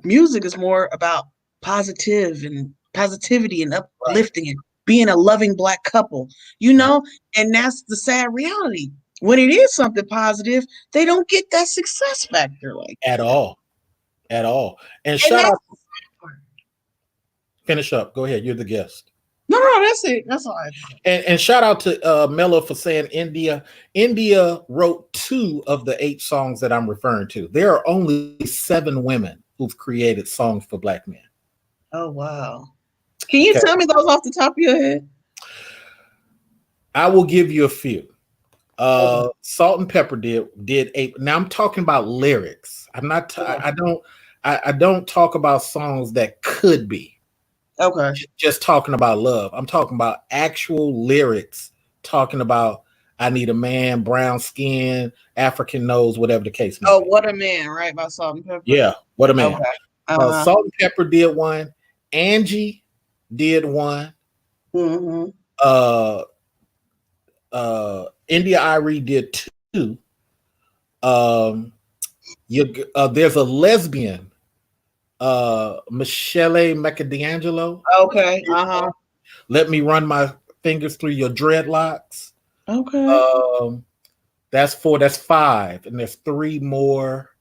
music is more about positivity and Right. uplifting and being a loving black couple, you Right. know? And that's the sad reality. When it is something positive, they don't get that success factor like At that. all. At all. And And shout that's out. Finish up. Go ahead. You're the guest. no, that's it. That's all I think. And shout out to Mello for saying India. India wrote 2 of the 8 songs that I'm referring to. There are only 7 women who've created songs for black men. Oh wow. Can you Okay. tell me those off the top of your head? I will give you a few. Okay. Salt and Pepper did a. Now I'm talking about lyrics. I'm not. Okay. I don't talk about songs that could be. Okay. Just talking about love. I'm talking about actual lyrics. Talking about I need a man, brown skin, African nose, whatever the case may Oh, be. what a man, right? By Salt and Pepper. Yeah, what a man. Okay. Uh-huh. Salt and Pepper did one. Angie did one. Mm-hmm. Uh, India Irie did 2. Um, there's a lesbian. Michelle D'Angelo. Okay. Uh-huh. Let me run my fingers through your dreadlocks. Okay. Um, that's four. That's five, and there's three more.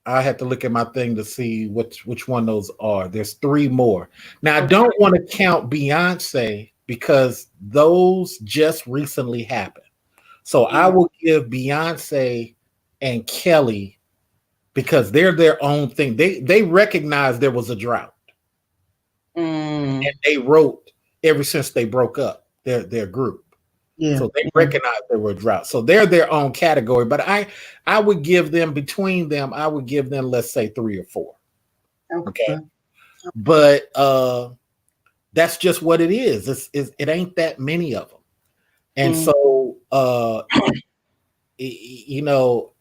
I have to look at my thing to see which one those are. There's three more. Now I Okay. don't want to count Beyonce because those just recently happened. So I Mm. will give Beyonce and Kelly because they're their own thing. They recognize there was a drought Mm. and they wrote ever since they broke up their group. Yeah. So they Yeah. recognize there were drought. So they're their own category. But I would give them between them, I would give them, let's say, three or four. Okay. Okay. But that's just what it is. It ain't that many of them. And Mm. so you know,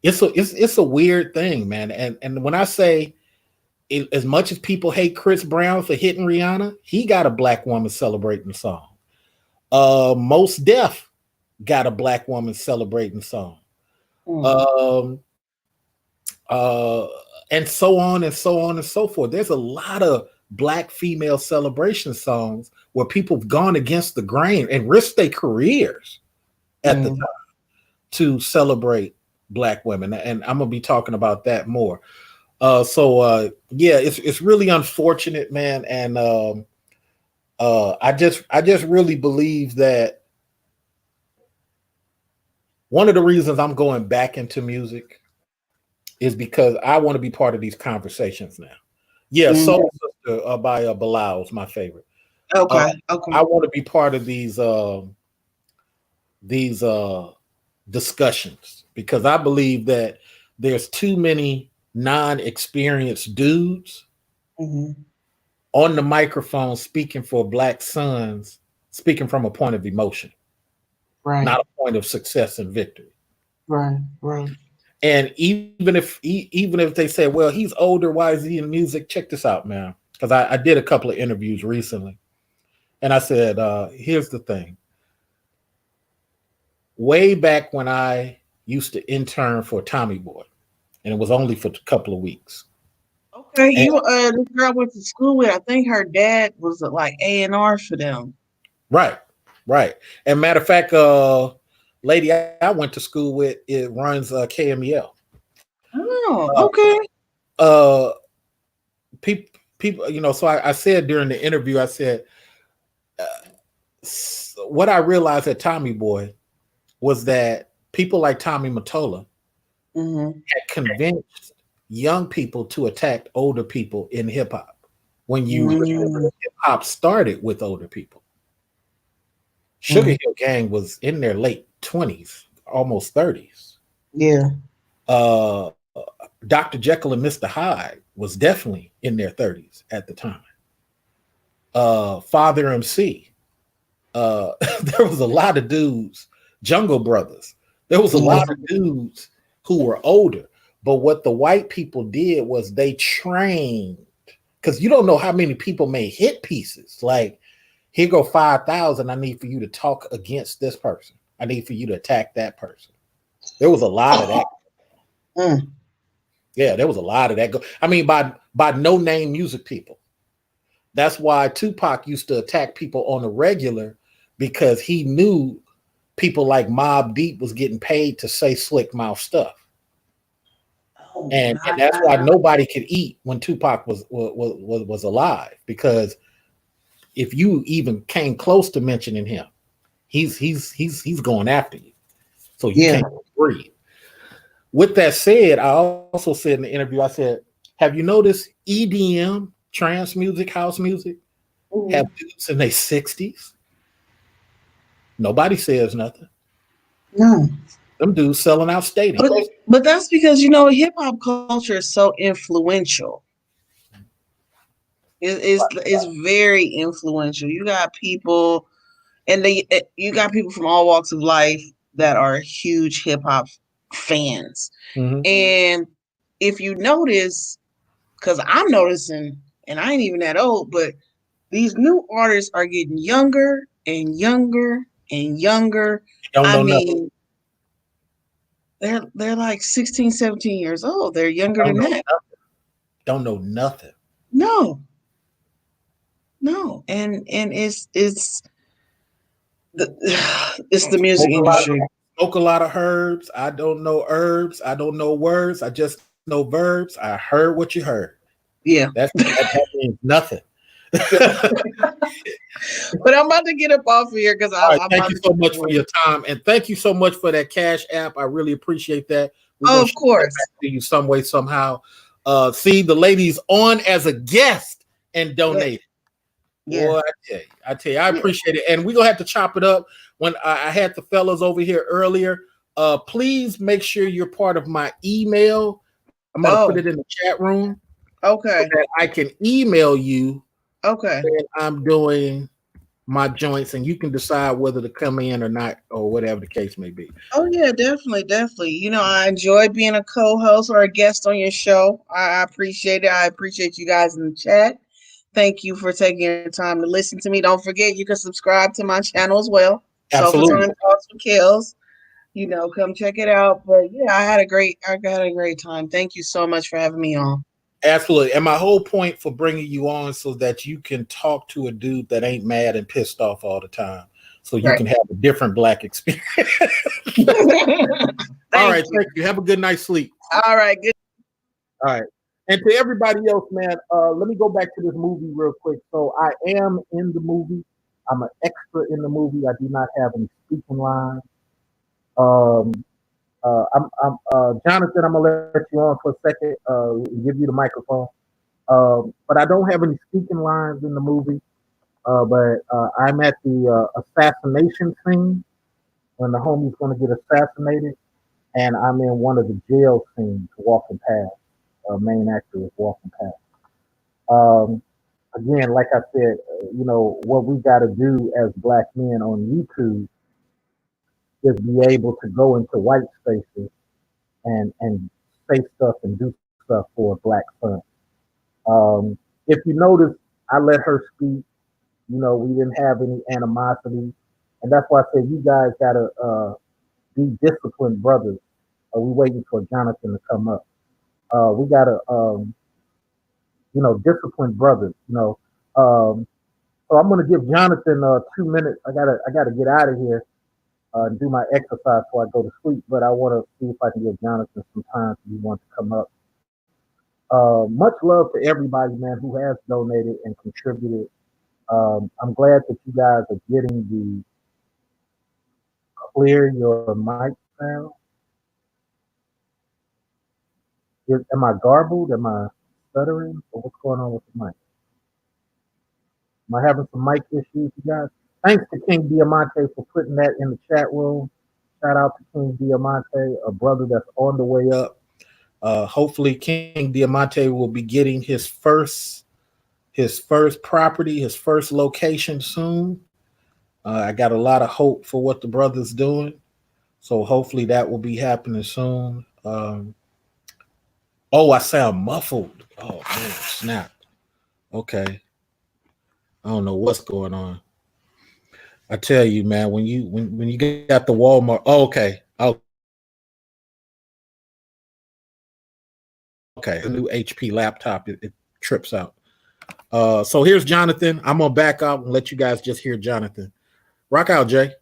it's a weird thing, man. And when I say as much as people hate Chris Brown for hitting Rihanna, he got a black woman celebrating the song. Most Def got a black woman celebrating the song. Mm. Um, uh, and so on and so on and so forth. There's a lot of black female celebration songs where people have gone against the grain and risked their careers at the Mm. time to celebrate black women. And I'm gonna be talking about that more. Yeah, it's really unfortunate, man. And I just really believe that one of the reasons I'm going back into music is because I want to be part of these conversations now. Yeah, Mm. Soul Sister by Bilal is my favorite. Uh, Okay. Okay. I want to be part of these discussions because I believe that there's too many non-experienced dudes Mm-hmm. on the microphone speaking for black sons, speaking from a point of emotion, Right. not a point of success and victory. Right. Right. And even if they say, well, he's older, why is he in music? Check this out, man. Because I did a couple of interviews recently, and I said, here's the thing. Way back when I used to intern for Tommy Boy, and it was only for a couple of weeks. Okay. And This girl I went to school with. I think her dad was like A&R for them. right, right. And matter of fact, lady I went to school with, it runs KMEL. Oh. Uh, Okay. uh, people, So I said during the interview, I said what I realized at Tommy Boy was that people like Tommy Mottola Mm-hmm. had convinced young people to attack older people in hip hop. When you remember, Mm-hmm. hip hop started with older people. Sugar Mm. Hill Gang was in their late 20s, almost 30s. Yeah. Uh, Dr. Jekyll and Mr. Hyde was definitely in their 30s at the time. Father MC, there was a lot of dudes, Jungle Brothers. There was a Yeah. lot of dudes who were older. But what the white people did was they trained, because you don't know how many people made hit pieces. Like, here go 5,000. I need for you to talk against this person. I need for you to attack that person. There was a lot of that. Mm. Yeah, there was a lot of that. I mean, by no name music people. That's why Tupac used to attack people on the regular because he knew people like Mobb Deep was getting paid to say slick mouth stuff. Oh And that's why my. nobody could eat when Tupac was alive, because if you even came close to mentioning him, he's going after you. So you Yeah. can't breathe. With that said, I also said in the interview, I said, have you noticed EDM, trance music, house music, have Mhm. dudes in their 60s? Nobody says nothing. No. Them dudes selling out But stadiums. but that's because hip hop culture is so influential. It's very influential. You got people, and you got people from all walks of life that are huge hip hop fans. Mm-hmm. And if you notice, because I'm noticing, and I ain't even that old, but these new artists are getting younger and younger and younger. Don't I know nothing. mean, they're like 16, 17 years old. They're younger Don't than know that. nothing. Don't know nothing. No, no, and the it's the music Smoke a lot of industry. smoke a lot of herbs. I don't know herbs. I don't know words. I just know verbs. I heard what you heard. Yeah, That means nothing. but I'm about to get up off of here because All right. I'm Thank about you to so get to much for work. your time. And thank you so much for that Cash App. I really appreciate that. We're Oh, gonna of shoot that back course. to you some way, somehow. See the ladies on as a guest and Yeah, donate. yeah, Boy, I tell you, I yeah. appreciate it. And we're gonna have to chop it up when I had the fellas over here earlier. Please make sure you're part of my email. I'm gonna put it in Oh, the chat room so okay, that I can email you okay. when I'm doing my joints, and you can decide whether to come in or not, or whatever the case may be. Oh yeah, definitely, definitely. You know, I enjoy being a co-host or a guest on your show. I appreciate it. I appreciate you guys in the chat. Thank you for taking your time to listen to me. Don't forget, you can subscribe to my channel as well. So for Absolutely. Time Talks with Kills, you know, come check it out. But yeah, I got a great time. Thank you so much for having me on. Absolutely. And my whole point for bringing you on so that you can talk to a dude that ain't mad and pissed off all the time. So you Right. can have a different black experience. All Thank right. you. Thank you. Have a good night's sleep. All right, good. All right. And to everybody else, man, let me go back to this movie real quick. So I am in the movie. I'm an extra in the movie. I do not have any speaking lines. Um, Jonathan, I'm gonna let you on for a second. Give you the microphone. But I don't have any speaking lines in the movie. But I'm at the assassination scene when the homie's going to get assassinated, and I'm in one of the jail scenes walking past. Main actor is walking past. Um, Again, like I said, what we got to do as black men on YouTube is be able to go into white spaces and say stuff and do stuff for a black son. If you notice, I let her speak. We didn't have any animosity, and that's why I said you guys gotta be disciplined brothers. We waiting for Jonathan to come up. We gotta, disciplined brothers. So I'm gonna give Jonathan 2 minutes. I gotta get out of here and do my exercise before I go to sleep. But I want to see if I can give Jonathan some time if he wants to come up. Much love to everybody, man, who has donated and contributed. I'm glad that you guys are getting the clear your mic sound. Am I garbled? Am I stuttering? Or what's going on with the mic? Am I having some mic issues, you guys? Thanks to King Diamante for putting that in the chat room. Shout out to King Diamante, a brother that's on the way up. Hopefully, King Diamante will be getting his first property, his first location soon. I got a lot of hope for what the brother's doing, so hopefully that will be happening soon. Oh, I sound muffled. Oh man, snap. Okay, I don't know what's going on. I tell you, man, when you got the Walmart, oh, okay, the new HP laptop, it trips out. So here's Jonathan. I'm gonna back up and let you guys just hear Jonathan. Rock out, Jay.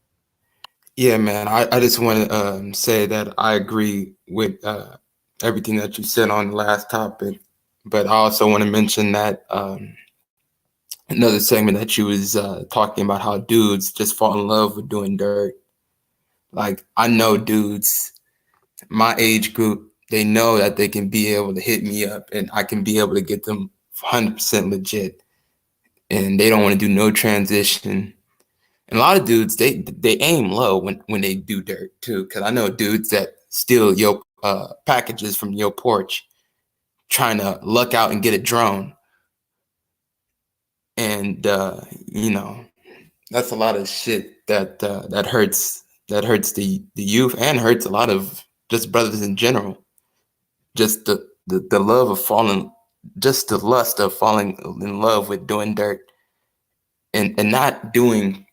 Yeah, man. I just want to say that I agree with everything that you said on the last topic, but I also want to mention that another segment that you was talking about how dudes just fall in love with doing dirt. Like I know dudes, my age group, they know that they can be able to hit me up and I can be able to get them 100% legit, and they don't want to do no transition. And a lot of dudes, they aim low when they do dirt too. Cause I know dudes that steal your packages from your porch, trying to luck out and get a drone. And that's a lot of shit that hurts the youth and hurts a lot of just brothers in general. Just the love of falling, just the lust of falling in love with doing dirt and not doing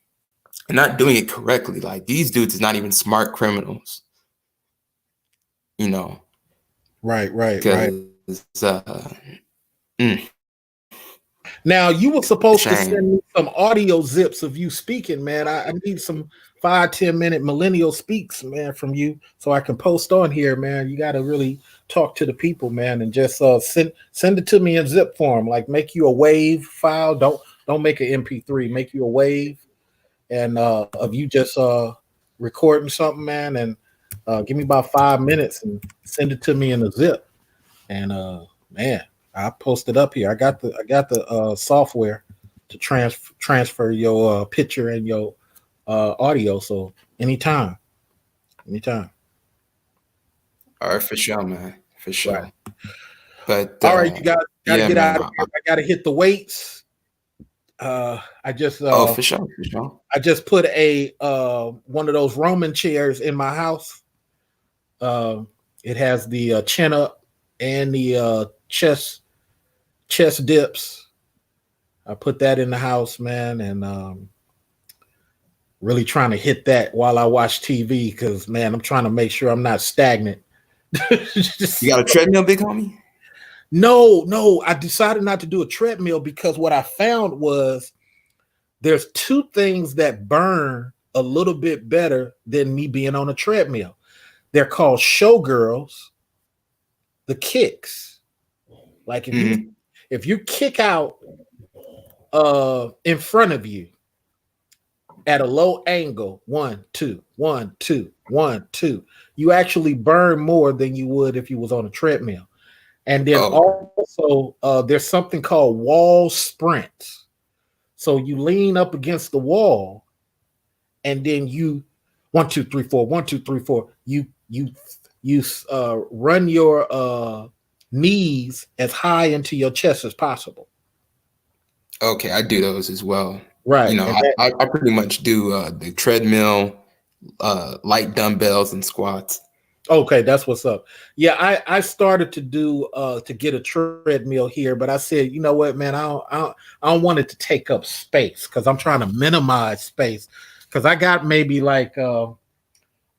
it correctly. Like these dudes is not even smart criminals. you know, Right. because mm, Now you were supposed to shame. send me some audio zips of you speaking, man. I need some 5-10 minute millennial speaks, man, from you so I can post on here, man. You got to really talk to the people, man, and just send it to me in zip form. Like make you a wave file. Don't make an MP3. Make you a wave and of you just recording something, man, and give me about 5 minutes and send it to me in a zip. And man, I posted up here. I got the software to transfer your picture and your audio. So anytime. All right, for sure, man, for sure. Right. But All right, you got to yeah, get man. out of here. I got to hit the weights. I just Oh, for sure, for sure. I just put a one of those Roman chairs in my house. It has the chin up and the chest dips. I put that in the house, man, and really trying to hit that while I watch TV because, man, I'm trying to make sure I'm not stagnant. You got a treadmill, big homie? No, I decided not to do a treadmill because what I found was there's two things that burn a little bit better than me being on a treadmill. They're called showgirls, the kicks. Like if you kick out in front of you at a low angle, 1, 2, 1, 2, 1, 2, you actually burn more than you would if you was on a treadmill. And then also there's something called wall sprints. So you lean up against the wall and then you 1, 2, 3, 4, 1, 2, 3, 4. You run your knees as high into your chest as possible. Okay, I do those as well. Right. You know, I pretty much do the treadmill, light dumbbells, and squats. Okay, that's what's up. Yeah, I started to do to get a treadmill here, but I said, you know what, man, I don't want it to take up space because I'm trying to minimize space. Because I got maybe like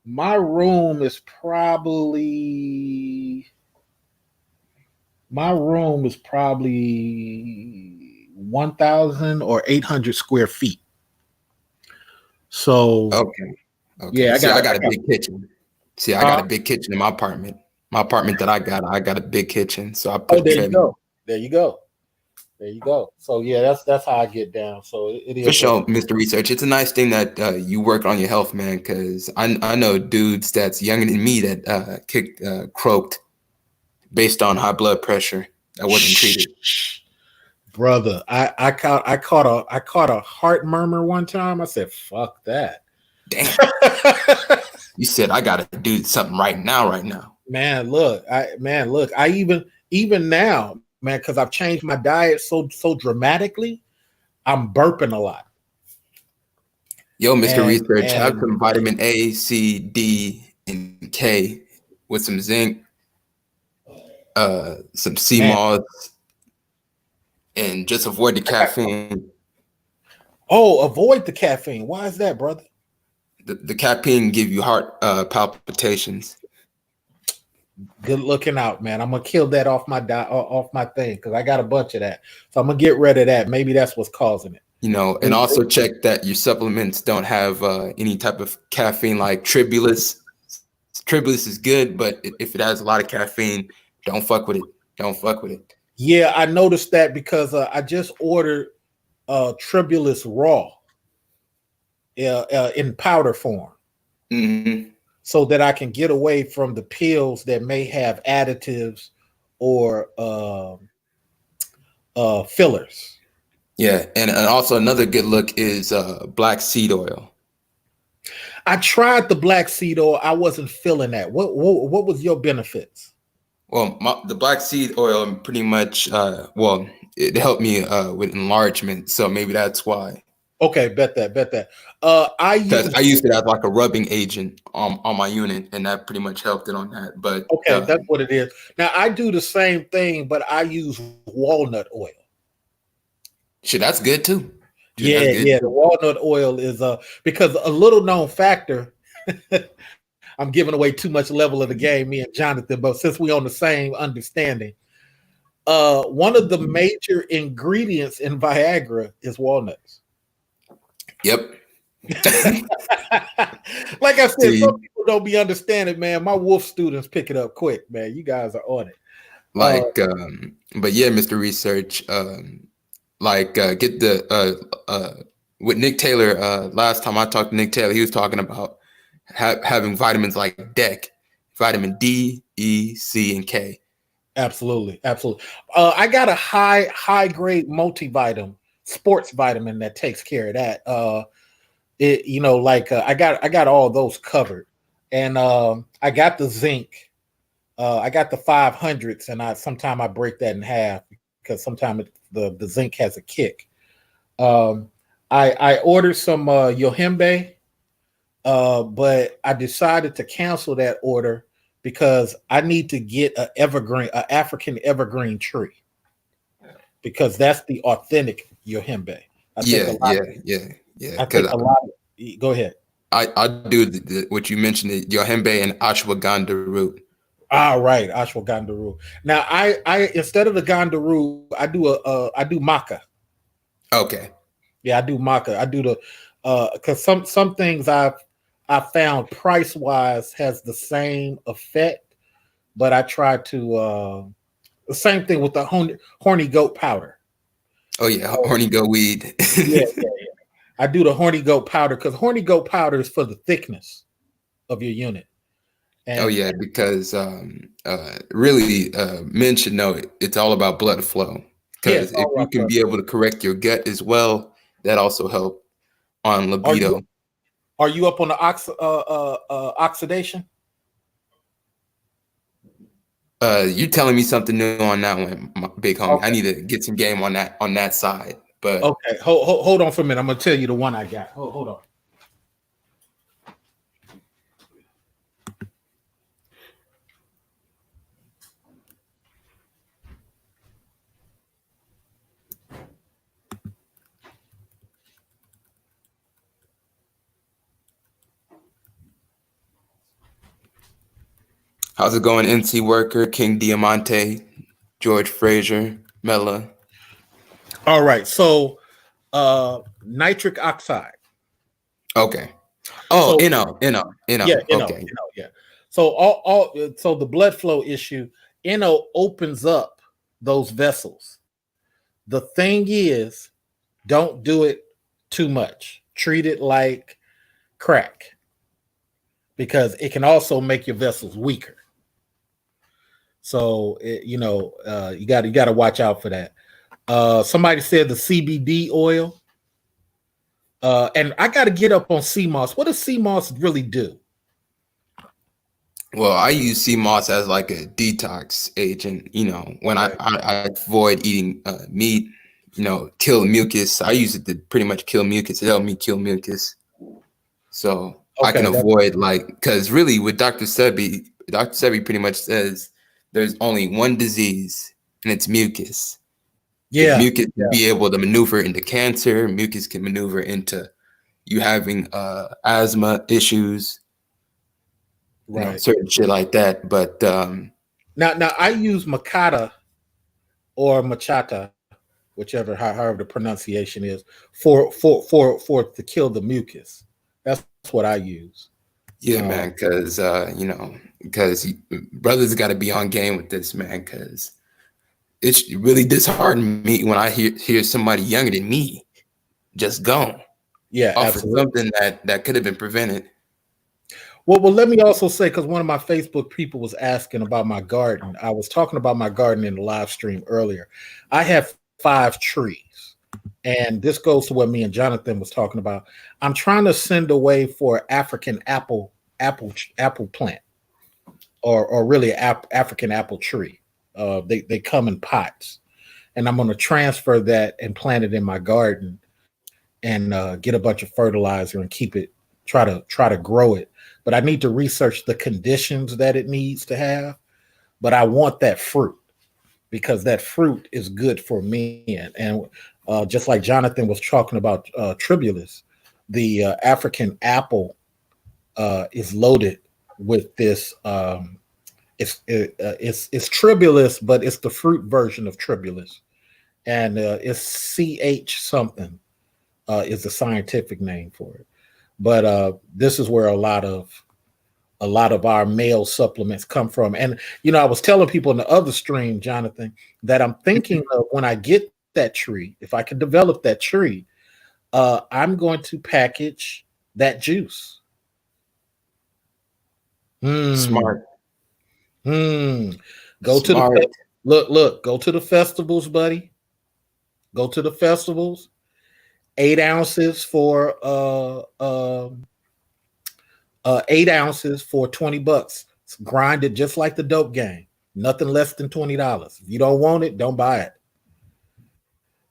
my room is probably 1,000 or 800 square feet. So okay. Yeah, I got a big kitchen. See, I got a big kitchen in my apartment. My apartment that I got a big kitchen. So I put there you go. So yeah, that's how I get down. So it is for sure, Mr. Research. It's a nice thing that you work on your health, man. Because I know dudes that's younger than me that croaked based on high blood pressure that wasn't treated. Brother, I caught a heart murmur one time. I said, "Fuck that." Damn. You said I gotta do something right now. Man, look, I even now, man, because I've changed my diet so dramatically, I'm burping a lot. Yo, Mr. Research, have some vitamin A, C, D, and K with some zinc, some sea moss, and just avoid the caffeine. Oh, avoid the caffeine. Why is that, brother? The caffeine give you heart palpitations. Good looking out, man. I'm gonna kill that off my thing because I got a bunch of that. So I'm gonna get rid of that. Maybe that's what's causing it. You know, and also check that your supplements don't have any type of caffeine like Tribulus. Tribulus is good, but if it has a lot of caffeine, don't fuck with it. Yeah, I noticed that because I just ordered Tribulus raw in powder form. Mm-hmm. So that I can get away from the pills that may have additives or fillers. Yeah, and also another good look is black seed oil. I tried the black seed oil. I wasn't feeling that. What was your benefits? Well, the black seed oil pretty much, it helped me with enlargement. So maybe that's why. Okay, bet that. I used it as like a rubbing agent on my unit, and that pretty much helped it on that. But okay, that's what it is. Now I do the same thing, but I use walnut oil. Shit, that's good too. Dude, yeah. The walnut oil is because a little known factor. I'm giving away too much level of the game, me and Jonathan. But since we on the same understanding, one of the major ingredients in Viagra is walnuts. Yep. Like I said, See, some people don't be understanding, man. My wolf students pick it up quick, man. You guys are on it. like, but yeah, Mr. Research, get with Nick Taylor. Last time I talked to Nick Taylor, he was talking about having vitamins like DEC, vitamin D, E, C, and K. Absolutely, absolutely. I got a high grade multivitamin, sports vitamin that takes care of that. I got all those covered, and I got the zinc. I got the 500s, and sometimes I break that in half because sometimes the zinc has a kick. I ordered some yohimbe, but I decided to cancel that order because I need to get an African evergreen tree, because that's the authentic yohimbe. Yeah. I think a lot. Go ahead. I do what you mentioned, the yohimbe and ashwagandha root. Right, ashwagandha root. Now I instead of the ganda root, I do maca. Okay. Yeah, I do maca. I do the because some things I found price wise has the same effect, but I try to the same thing with the horny goat powder. Oh yeah, horny goat weed. yeah. I do the horny goat powder because horny goat powder is for the thickness of your unit. And, oh yeah, because really men should know it's all about blood flow. Because if you can be able to correct your gut as well, that also help on libido. Are you up on the oxidation? You telling me something new on that one, my big homie. Okay. I need to get some game on that side. But okay, hold on for a minute. I'm gonna tell you the one I got. Hold on. how's it going, NC Worker, King Diamante, George Frazier, Mella? All right, so nitric oxide. Okay. Oh, so, NO. Yeah, okay. yeah. So so the blood flow issue, NO opens up those vessels. The thing is, don't do it too much. Treat it like crack, because it can also make your vessels weaker. So you got to watch out for that. Somebody said the CBD oil. And I got to get up on sea moss. What does sea moss really do? Well, I use sea moss as like a detox agent. When I avoid eating meat, kill mucus. I use it to pretty much kill mucus. It helped me kill mucus. So I can avoid because really with Dr. Sebi pretty much says there's only one disease, and it's mucus. Yeah. Mucus can be able to maneuver into cancer. Mucus can maneuver into you having asthma issues, certain shit like that. But now I use macata or machata, however the pronunciation is, for to kill the mucus. That's what I use. Yeah, man, because brothers got to be on game with this, man, because it's really disheartened me when I hear somebody younger than me just gone. Yeah, off of something that could have been prevented. Well, let me also say, because one of my Facebook people was asking about my garden. I was talking about my garden in the live stream earlier. I have 5 trees, and this goes to what me and Jonathan was talking about. I'm trying to send away for African apple plant, or really African apple tree. They come in pots, and I'm going to transfer that and plant it in my garden, and get a bunch of fertilizer and keep it. Try to grow it, but I need to research the conditions that it needs to have. But I want that fruit, because that fruit is good for men. And just like Jonathan was talking about tribulus, the African apple is loaded with this. It's tribulus, but it's the fruit version of tribulus, and it's CH something is the scientific name for it. But this is where a lot of our male supplements come from. And I was telling people in the other stream, Jonathan, that I'm thinking of when I get that tree, if I can develop that tree, I'm going to package that juice. Smart. Go to the look. Go to the festivals, buddy. Go to the festivals. 8 ounces for 8 ounces for $20. It's grinded just like the dope game. Nothing less than $20. If you don't want it, don't buy it.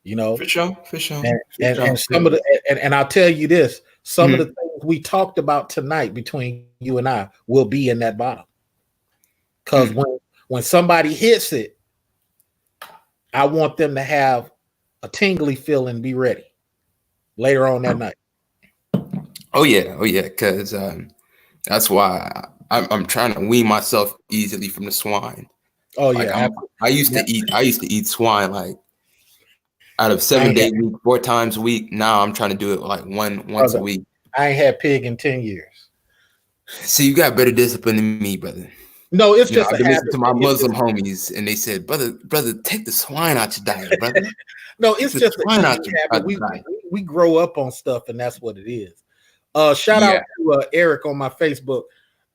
For sure. And some of the and I'll tell you this: some of the things we talked about tonight between you and I will be in that bottle. Because when somebody hits it, I want them to have a tingly feeling, be ready later on that night. Oh yeah, because that's why I'm trying to wean myself easily from the swine. Oh yeah, I used to eat swine like out of 7 days a week, 4 times a week. Now I'm trying to do it like once a week. I ain't had pig in 10 years. See, you got better discipline than me, brother. No, it's just I've been listening to my Muslim homies, and they said, brother, take the swine out your diet, brother. No, it's just a habit. We grow up on stuff, and that's what it is. Shout out to Eric on my Facebook.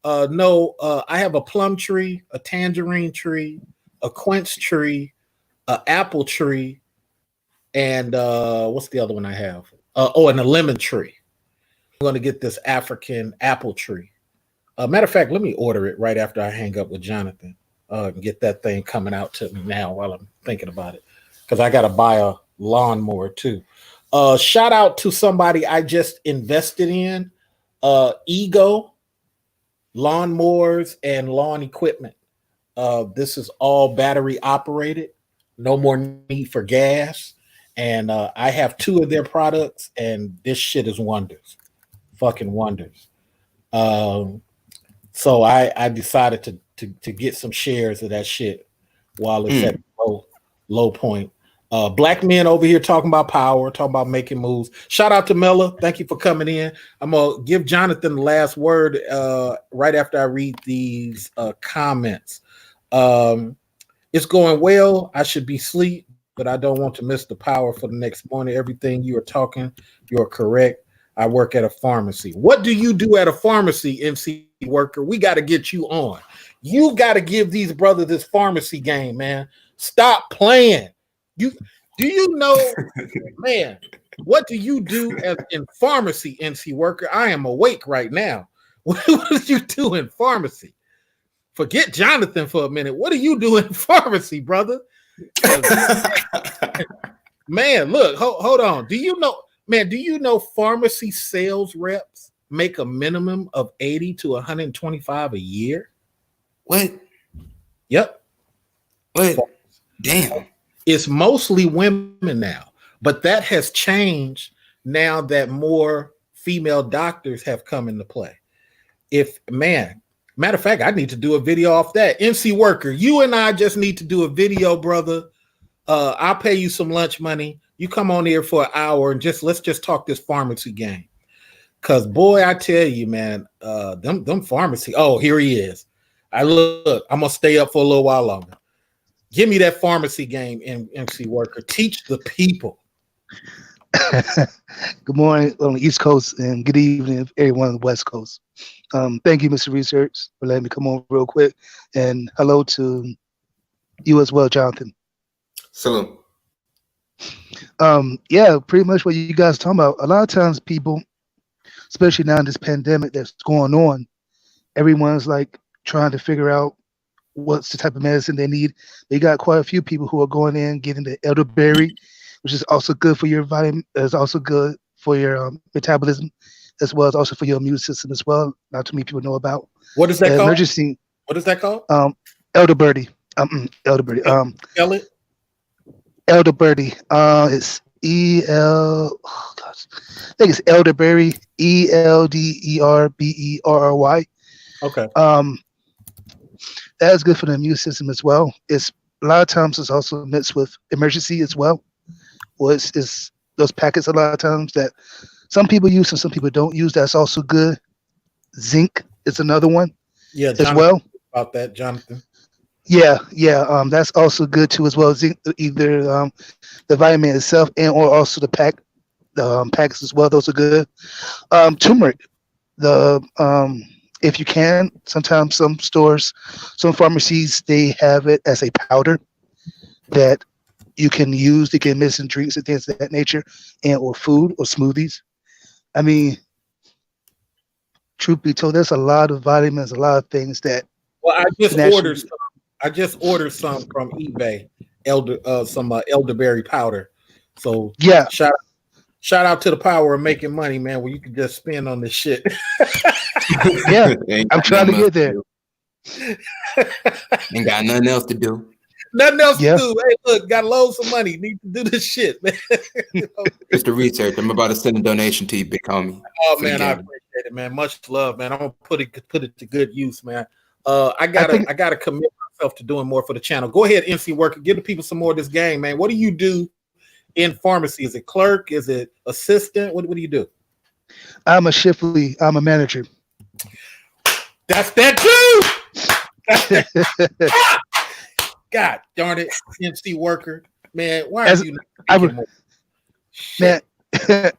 I have a plum tree, a tangerine tree, a quince tree, an apple tree, and what's the other one I have? And a lemon tree. I'm going to get this African apple tree. Matter of fact, let me order it right after I hang up with Jonathan. And get that thing coming out to me now while I'm thinking about it, because I got to buy a lawnmower too. Shout out to somebody I just invested in, Ego lawnmowers and lawn equipment. This is all battery operated, no more need for gas. And I have 2 of their products, and this shit is wonders, fucking wonders. So I decided to get some shares of that shit while it's at low point. Black men over here talking about power, talking about making moves. Shout out to Mella. Thank you for coming in. I'm going to give Jonathan the last word right after I read these comments. It's going well. I should be asleep, but I don't want to miss the power for the next morning. Everything you are talking, you're correct. I work at a pharmacy. What do you do at a pharmacy, MC worker? We got to get you on. You got to give these brothers this pharmacy game, man. Stop playing. Do you know, man, what do you do in pharmacy, MC worker? I am awake right now. What do you do in pharmacy? Forget Jonathan for a minute. What do you do in pharmacy, brother? Man, look, hold on. Do you know pharmacy sales reps make a minimum of 80 to 125 a year? What? Yep. What? Damn. It's mostly women now, but that has changed now that more female doctors have come into play. Matter of fact, I need to do a video off that. MC worker, you and I just need to do a video, brother. I'll pay you some lunch money. You come on here for an hour and let's just talk this pharmacy game. Cause boy, I tell you, man, them pharmacy. Oh, here he is. I'm gonna stay up for a little while longer. Give me that pharmacy game, MC worker. Teach the people. Good morning on the East Coast and good evening everyone on the West Coast. Thank you, Mr. Research, for letting me come on real quick. And hello to you as well, Jonathan. Salute. Yeah, pretty much what you guys are talking about. A lot of times people, especially now in this pandemic that's going on, everyone's like trying to figure out what's the type of medicine they need. They got quite a few people who are going in getting the elderberry, which is also good for your vitamin, is also good for your metabolism, as well as also for your immune system as well. Not too many people know about. What is that called? Emergency. What is that called? Elderberry. Elderberry. Spell it. Elderberry. It's I think it's elderberry. ELDERBERRY. Okay. That is good for the immune system as well. It's a lot of times it's also mixed with emergency as well. Or it's those packets a lot of times that some people use and some people don't use. That's also good. Zinc is another one Yeah, as Jonathan, well. about that, Jonathan. Yeah. That's also good too as well. Zinc, either the vitamin itself and or also the packets as well. Those are good. Turmeric. The if you can, sometimes some stores, some pharmacies, they have it as a powder that you can use. They can mix in drinks and things of that nature, and or food or smoothies. I mean, truth be told, there's a lot of vitamins, a lot of things that Well, can actually. I just ordered some from eBay, some elderberry powder. So Yeah, shout out to the power of making money, man. Where you can just spend on this shit. yeah. Ain't I'm got trying to nothing else get there. do. Ain't got nothing else to do. Nothing else to Yeah. do. Hey, look, got loads of money. Need to do this shit, man. You know? Mr. Research, I'm about to send a donation to you, big homie. Oh for the man, I game. appreciate it, man. Much love, man. I'm gonna put it to good use, man. I think- gotta commit myself to doing more for the channel. Go ahead, NC Worker, give the people some more of this game, man. What do you do in pharmacy? Is it clerk? Is it assistant? What do you do? I'm a shift lead. I'm a manager. That's that too. God darn it, NC Worker, man. Why are you not I speaking would- more? Shit.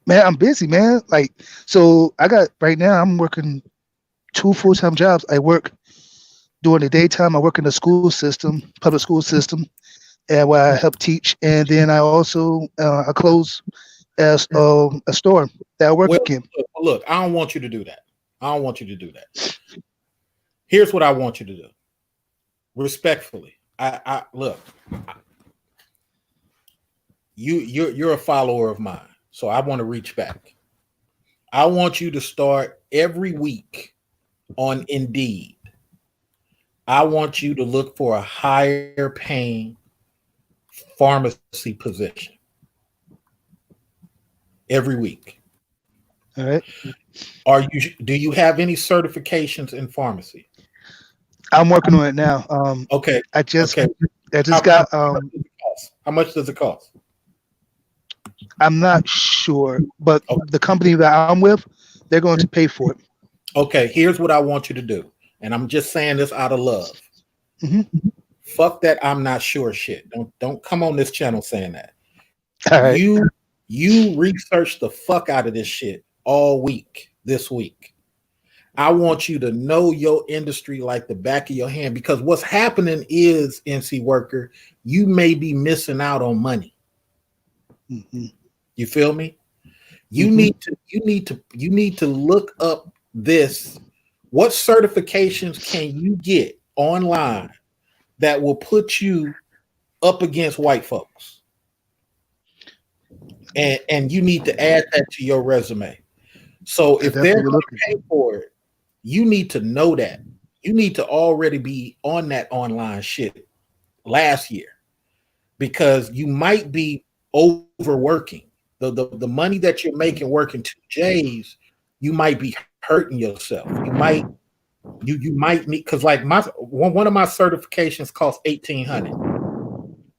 man, I'm busy, man. Like, so I got right now. I'm working 2 full-time jobs. I work during the daytime. I work in the school system, public school system, and where I help teach. And then I also I close as a store that I work Well, in. look, I don't want you to do that. I don't want you to do that. Here's what I want you to do. Respectfully, I look. You're a follower of mine, so I want to reach back. I want you to start every week on Indeed. I want you to look for a higher paying pharmacy position every week. All right. Do you have any certifications in pharmacy? I'm working on it now. Okay. I just Okay. got How much does it cost? I'm not sure, but Okay. the company that I'm with, they're going to pay for it. Okay, here's what I want you to do. And I'm just saying this out of love. Mhm. Fuck that I'm not sure shit. Don't come on this channel saying that. All right. You research the fuck out of this shit all week this week. I want you to know your industry like the back of your hand, because what's happening is, NC Worker, you may be missing out on money. Mhm. You feel me? You Mhm. need to look up this. What certifications can you get online that will put you up against white folks? And you need to add that to your resume. So if they're Definitely going looking. to pay for it, you need to know that. You need to already be on that online shit last year, because you might be overworking. The money that you're making working 2 J's, you might be hurting yourself. You might need, because like one of my certifications cost $1,800.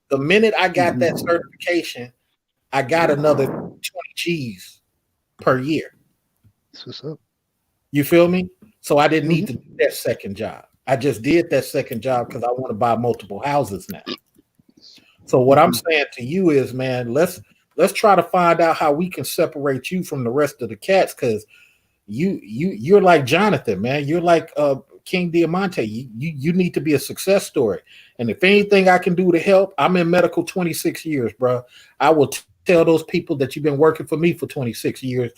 The minute I got that certification, I got another 20 G's per year. That's what's up. You feel me? So I didn't need to do that second job. I just did that second job because I want to buy multiple houses now. So what I'm saying to you is, man, let's try to find out how we can separate you from the rest of the cats, because you're like Jonathan, man. You're like King Diamante. You need to be a success story. And if anything I can do to help, I'm in medical 26 years, bro. I will tell those people that you've been working for me for 26 years.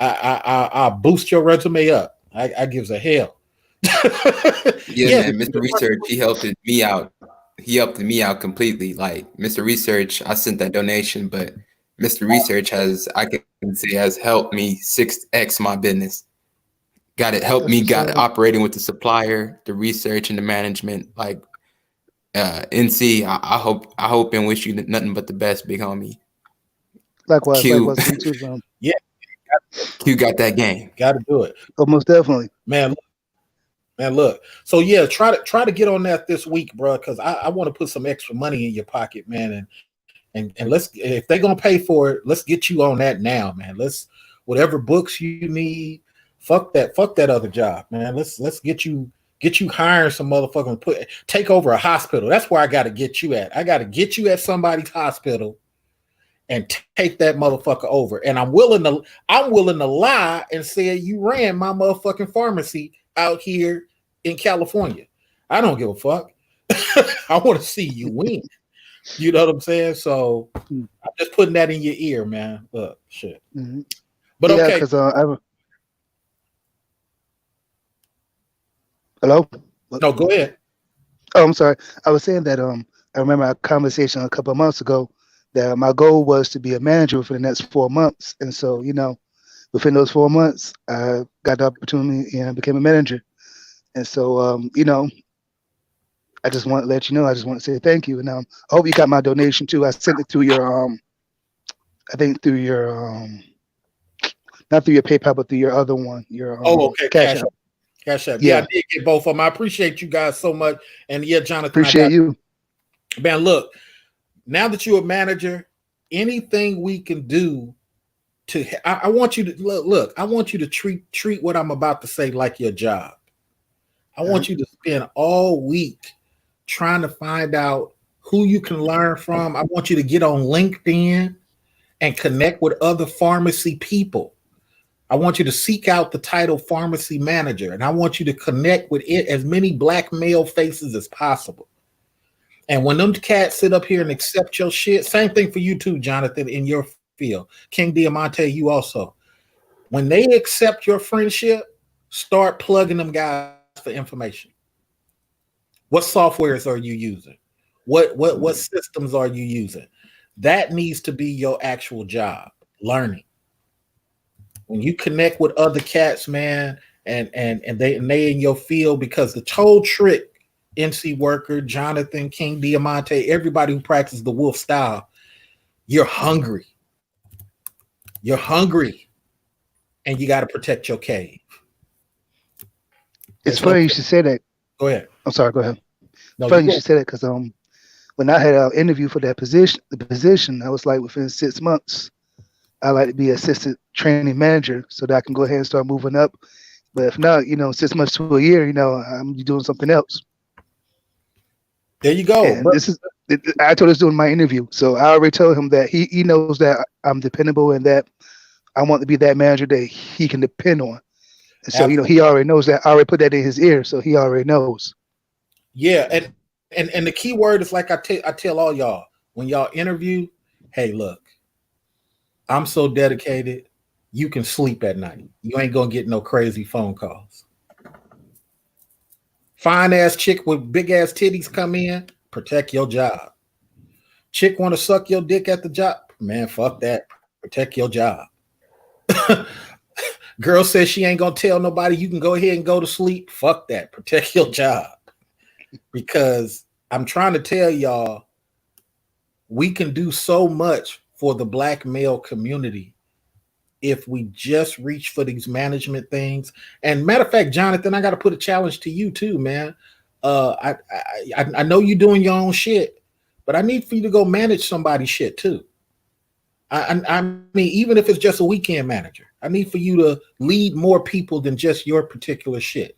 I'll boost your resume up. I gives a hell. Yeah, man, Mr. Research, he helped me out. He helped me out completely. Like Mr. Research, I sent that donation, but Mr. Research I can say, has helped me 6x my business. Got it operating with the supplier, the research, and the management. Like NC, I hope and wish you nothing but the best, big homie. Likewise, Q, likewise. Me too, Yeah, Q got that game. got to do it, most definitely. man. Man, look. So yeah, try to get on that this week, bro, because I want to put some extra money in your pocket, man, and let's, if they're gonna pay for it, let's get you on that now, man. Let's, whatever books you need, fuck that other job, man. Let's get you hiring some motherfucking take over a hospital. That's where I got to get you at. I got to get you at somebody's hospital and take that motherfucker over. And I'm willing to lie and say you ran my motherfucking pharmacy out here in California. I don't give a fuck. I want to see you win. You know what I'm saying? So I'm just putting that in your ear, man. Shit. Mm-hmm. But yeah, okay. Because hello? No, go ahead. Oh, I'm sorry. I was saying that I remember a conversation a couple of months ago that my goal was to be a manager for the next 4 months. And so, within those 4 months, I got the opportunity and became a manager. And so, I just want to let you know, I just want to say thank you. And I hope you got my donation too. I sent it through your, I think through your, not through your PayPal, but through your other one. Your okay, Cash App. Cash App. Yeah, Yeah, I did get both of them. I appreciate you guys so much. And yeah, Jonathan, appreciate you. Man, look, now that you're a manager, anything we can do I want you to look, I want you to treat what I'm about to say like your job. I want you to spend all week trying to find out who you can learn from. I want you to get on LinkedIn and connect with other pharmacy people. I want you to seek out the title pharmacy manager, and I want you to connect with as many black male faces as possible. And when them cats sit up here and accept your shit, same thing for you too, Jonathan, in your field. King Diamante, you also. When they accept your friendship, start plugging them guys for information. What softwares are you using? What systems are you using? That needs to be your actual job, learning. When you connect with other cats, man, and they in your field, because the whole trick, NC Worker, Jonathan, King Diamante, everybody who practices the wolf style, you're hungry. You're hungry, and you got to protect your cave. It's funny you should say that. Go ahead. I'm sorry. Go ahead. No, funny you should say that because when I had an interview for that position, I was like, within 6 months, I like to be assistant training manager so that I can go ahead and start moving up. But if not, 6 months to a year, I'm doing something else. There you go. And I told us during my interview. So I already told him that he knows that I'm dependable and that I want to be that manager that he can depend on. And so, he already knows that. I already put that in his ear, so he already knows. Yeah, and the key word is like I tell all y'all when y'all interview, hey, look, I'm so dedicated, you can sleep at night. You ain't gonna get no crazy phone calls. Fine ass chick with big ass titties come in, protect your job. Chick want to suck your dick at the job, man, fuck that. Protect your job. Girl says she ain't gonna tell nobody, you can go ahead and go to sleep. Fuck that. Protect your job. Because I'm trying to tell y'all, we can do so much for the black male community if we just reach for these management things. And matter of fact, Jonathan, I got to put a challenge to you too, man. I know you're doing your own shit, but I need for you to go manage somebody's shit too. I mean, even if it's just a weekend manager, I need for you to lead more people than just your particular shit.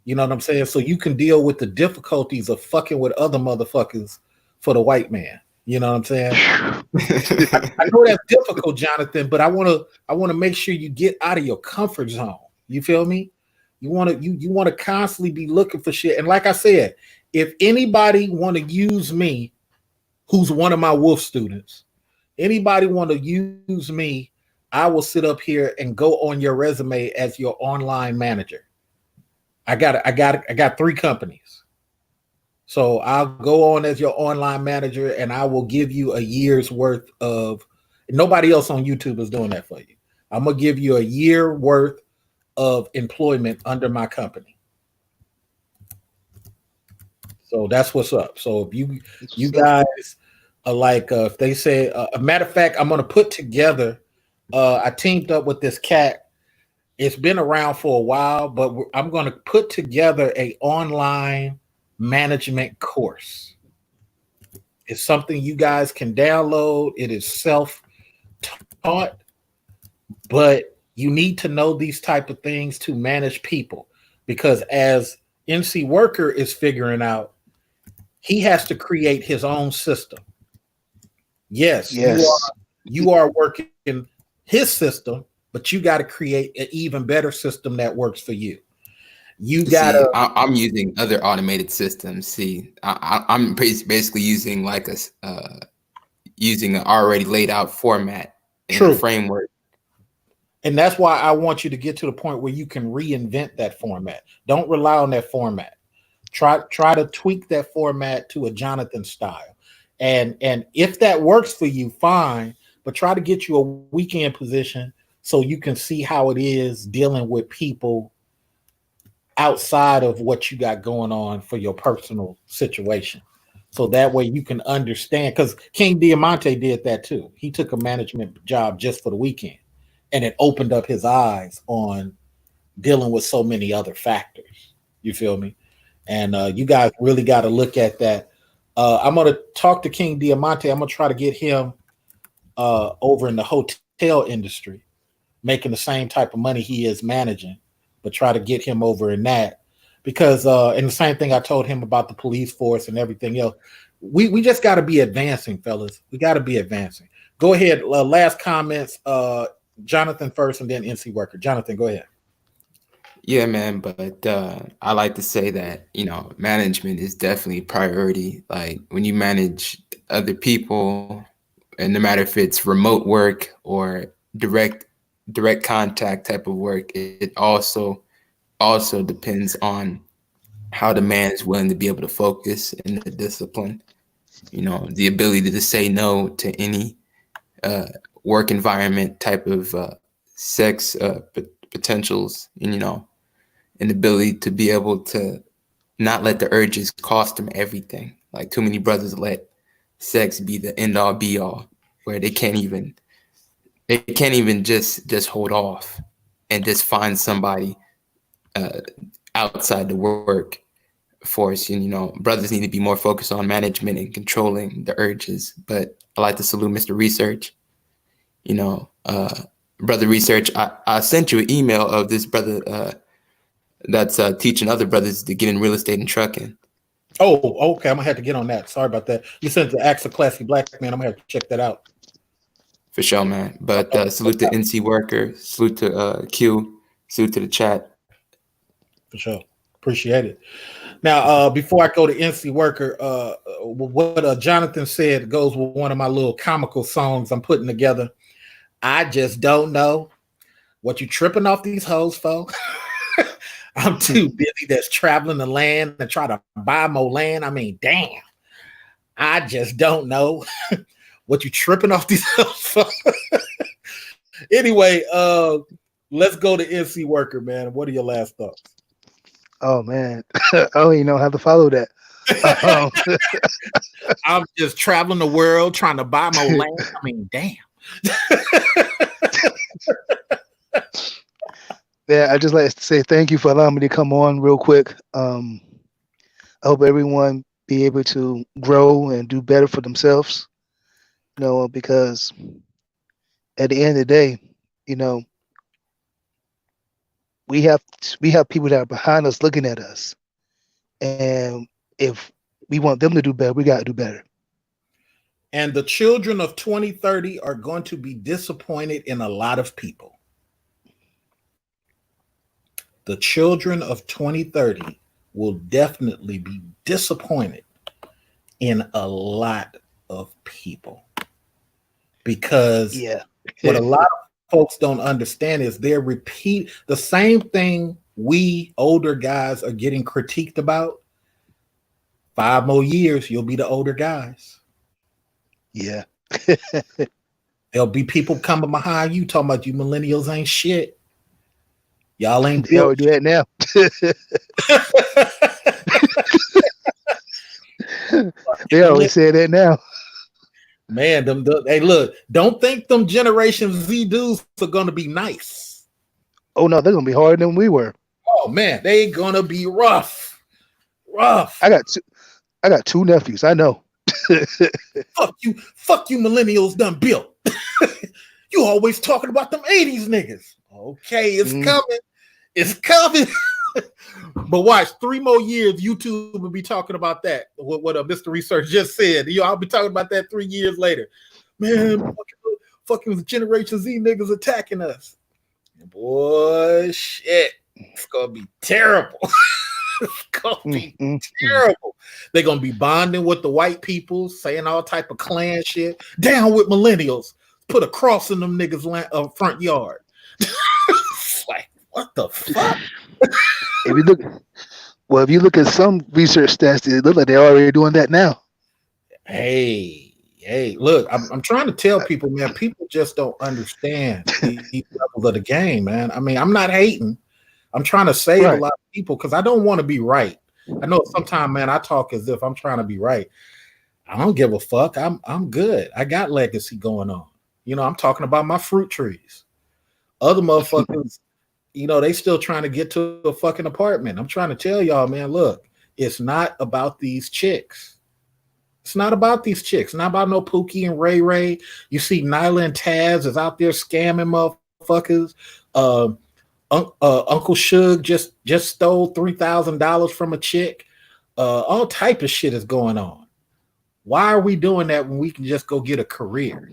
You know what I'm saying? So you can deal with the difficulties of fucking with other motherfuckers for the white man. You know what I'm saying? I know that's difficult, Jonathan, but I want to make sure you get out of your comfort zone. You feel me? You want to constantly be looking for shit. And like I said, if anybody want to use me, who's one of my wolf students, anybody want to use me, I will sit up here and go on your resume as your online manager. I got 3 companies. So I'll go on as your online manager and I will give you a year's worth of, nobody else on YouTube is doing that for you. I'm going to give you a year worth of employment under my company. So that's what's up. So if you guys are like, if they say, a matter of fact, I'm going to put together, I teamed up with this cat It's been around for a while, but I'm going to put together a online management course. It's something you guys can download. It is self-taught, but you need to know these type of things to manage people, because as NC Worker is figuring out, he has to create his own system. Yes. You are working his system, but you got to create an even better system that works for you. You got to. I'm using other automated systems. See, I'm basically using like using an already laid out format and a framework. And that's why I want you to get to the point where you can reinvent that format. Don't rely on that format. Try to tweak that format to a Jonathan style. And if that works for you, fine, but try to get you a weekend position so you can see how it is dealing with people outside of what you got going on for your personal situation. So that way you can understand, because King Diamante did that too. He took a management job just for the weekend, and it opened up his eyes on dealing with so many other factors. You feel me? And you guys really got to look at that. I'm going to talk to King Diamante. I'm going to try to get him over in the hotel industry, making the same type of money he is managing, but try to get him over in that. Because, and the same thing I told him about the police force and everything else. We just got to be advancing, fellas. We got to be advancing. Go ahead. Last comments. Jonathan first, and then NC Worker. Jonathan, go ahead. Yeah, man. But I like to say that, management is definitely a priority. Like when you manage other people, and no matter if it's remote work or direct contact type of work, it also depends on how the man is willing to be able to focus and the discipline, the ability to say no to any work environment type of sex potentials, and the ability to be able to not let the urges cost them everything. Like too many brothers let sex be the end all be all, where they can't even just hold off and just find somebody outside the work force. Brothers need to be more focused on management and controlling the urges. But I like to salute Mr. Research. Brother Research, I sent you an email of this brother that's teaching other brothers to get in real estate and trucking. Oh, okay. I'm gonna have to get on that. Sorry about that. You sent the Acts of Classy Black Man. I'm gonna have to check that out. For sure, man. But salute to NC Worker, salute to Q, salute to the chat. For sure. Appreciate it. Now, before I go to NC Worker, what Jonathan said goes with one of my little comical songs I'm putting together. I just don't know what you tripping off these hoes for. I'm too busy that's traveling the land and try to buy more land. I mean, damn. I just don't know what you tripping off these hoes for. Anyway, let's go to NC Worker, man. What are your last thoughts? Oh man, I don't even know how to follow that. I'm just traveling the world trying to buy more land. I mean, damn. Yeah, I just like to say thank you for allowing me to come on real quick. I hope everyone be able to grow and do better for themselves. Because at the end of the day, we have people that are behind us looking at us, and if we want them to do better, we got to do better. And the children of 2030 are going to be disappointed in a lot of people. The children of 2030 will definitely be disappointed in a lot of people, because what a lot of folks don't understand is they're repeat the same thing we older guys are getting critiqued about. 5 more years, you'll be the older guys. Yeah. There'll be people coming behind you talking about you millennials ain't shit. Y'all ain't They already do that now. They always say that now. Man, hey, look, don't think them Generation Z dudes are going to be nice. Oh no, they're gonna be harder than we were. Oh man, they gonna be rough. Rough. I got two nephews. I know. Fuck you millennials done built. You always talking about them 80s niggas. Okay, it's coming. It's coming. But watch, 3 more years, YouTube will be talking about that. What Mr. Research just said. I'll be talking about that 3 years later. Man, fucking Generation Z niggas attacking us. Boy, shit. It's gonna be terrible. It's gonna be terrible. They're gonna be bonding with the white people, saying all type of Klan shit. Down with millennials. Put a cross in them niggas' front yard. It's like, what the fuck? If you look at some research stats, it looks like they're already doing that now. Hey, look, I'm trying to tell people, man, people just don't understand these levels of the game, man. I mean, I'm not hating. I'm trying to save a lot of people because I don't want to be right. I know sometimes, man, I talk as if I'm trying to be right. I don't give a fuck. I'm good. I got legacy going on. I'm talking about my fruit trees. Other motherfuckers, they still trying to get to a fucking apartment. I'm trying to tell y'all, man, look, it's not about these chicks. It's not about these chicks. It's not about no Pookie and Ray Ray. You see Nyla and Taz is out there scamming motherfuckers. Uncle Suge just stole $3,000 from a chick. All type of shit is going on. Why are we doing that when we can just go get a career?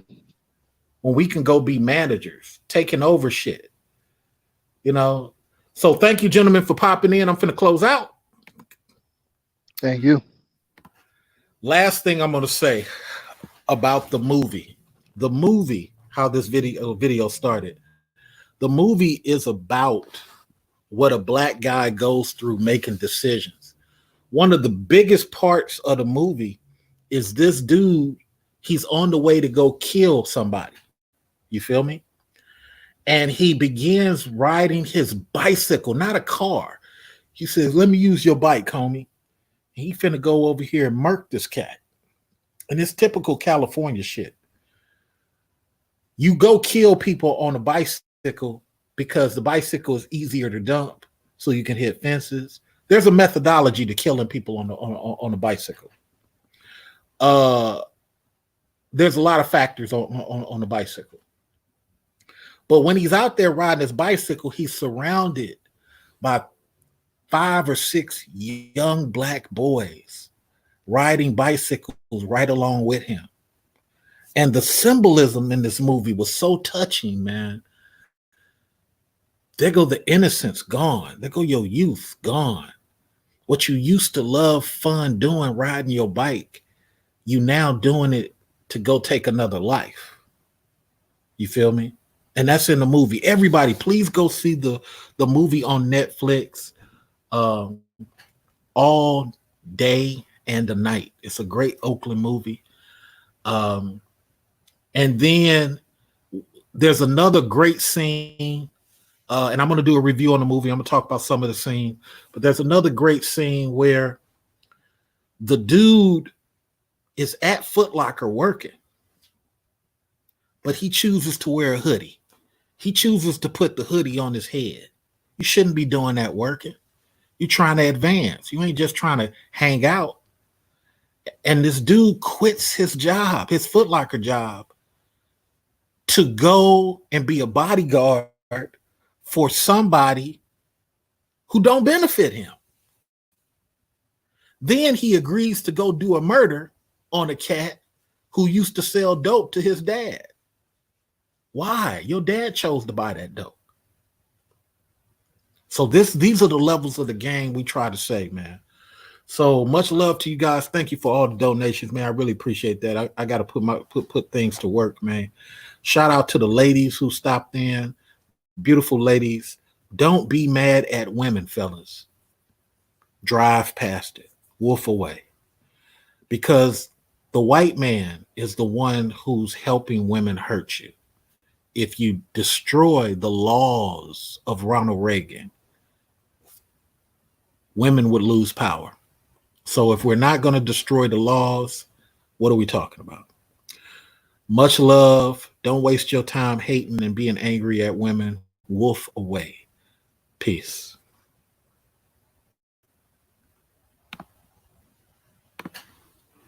When we can go be managers, taking over shit. So thank you, gentlemen, for popping in. I'm finna close out. Thank you. Last thing I'm gonna say about the movie. The movie, how this video started. The movie is about what a black guy goes through making decisions. One of the biggest parts of the movie is this dude, he's on the way to go kill somebody. You feel me? And he begins riding his bicycle, not a car. He says, let me use your bike, homie. And he finna go over here and murk this cat. And it's typical California shit. You go kill people on a bicycle because the bicycle is easier to dump so you can hit fences. There's a methodology to killing people on a bicycle. There's a lot of factors on the bicycle. But when he's out there riding his bicycle, he's surrounded by 5 or 6 young black boys riding bicycles right along with him. And the symbolism in this movie was so touching, man. There go the innocence gone. There go your youth gone. What you used to love fun doing, riding your bike, you now doing it to go take another life. You feel me? And that's in the movie. Everybody, please go see the movie on Netflix, All Day and the Night. It's a great Oakland movie. And then there's another great scene, and I'm going to do a review on the movie. I'm going to talk about some of the scene, but there's another great scene where the dude is at Foot Locker working, but he chooses to wear a hoodie. He chooses to put the hoodie on his head. You shouldn't be doing that working. You're trying to advance. You ain't just trying to hang out. And this dude quits his job, his Foot Locker job, to go and be a bodyguard for somebody who don't benefit him. Then he agrees to go do a murder on a cat who used to sell dope to his dad. Why? Your dad chose to buy that dope. So these are the levels of the game we try to say, man. So much love to you guys. Thank you for all the donations, man. I really appreciate that. I got to put things to work, man. Shout out to the ladies who stopped in. Beautiful ladies. Don't be mad at women, fellas. Drive past it. Wolf away. Because the white man is the one who's helping women hurt you. If you destroy the laws of Ronald Reagan, women would lose power. So if we're not going to destroy the laws, what are we talking about? Much love. Don't waste your time hating and being angry at women. Wolf away. Peace.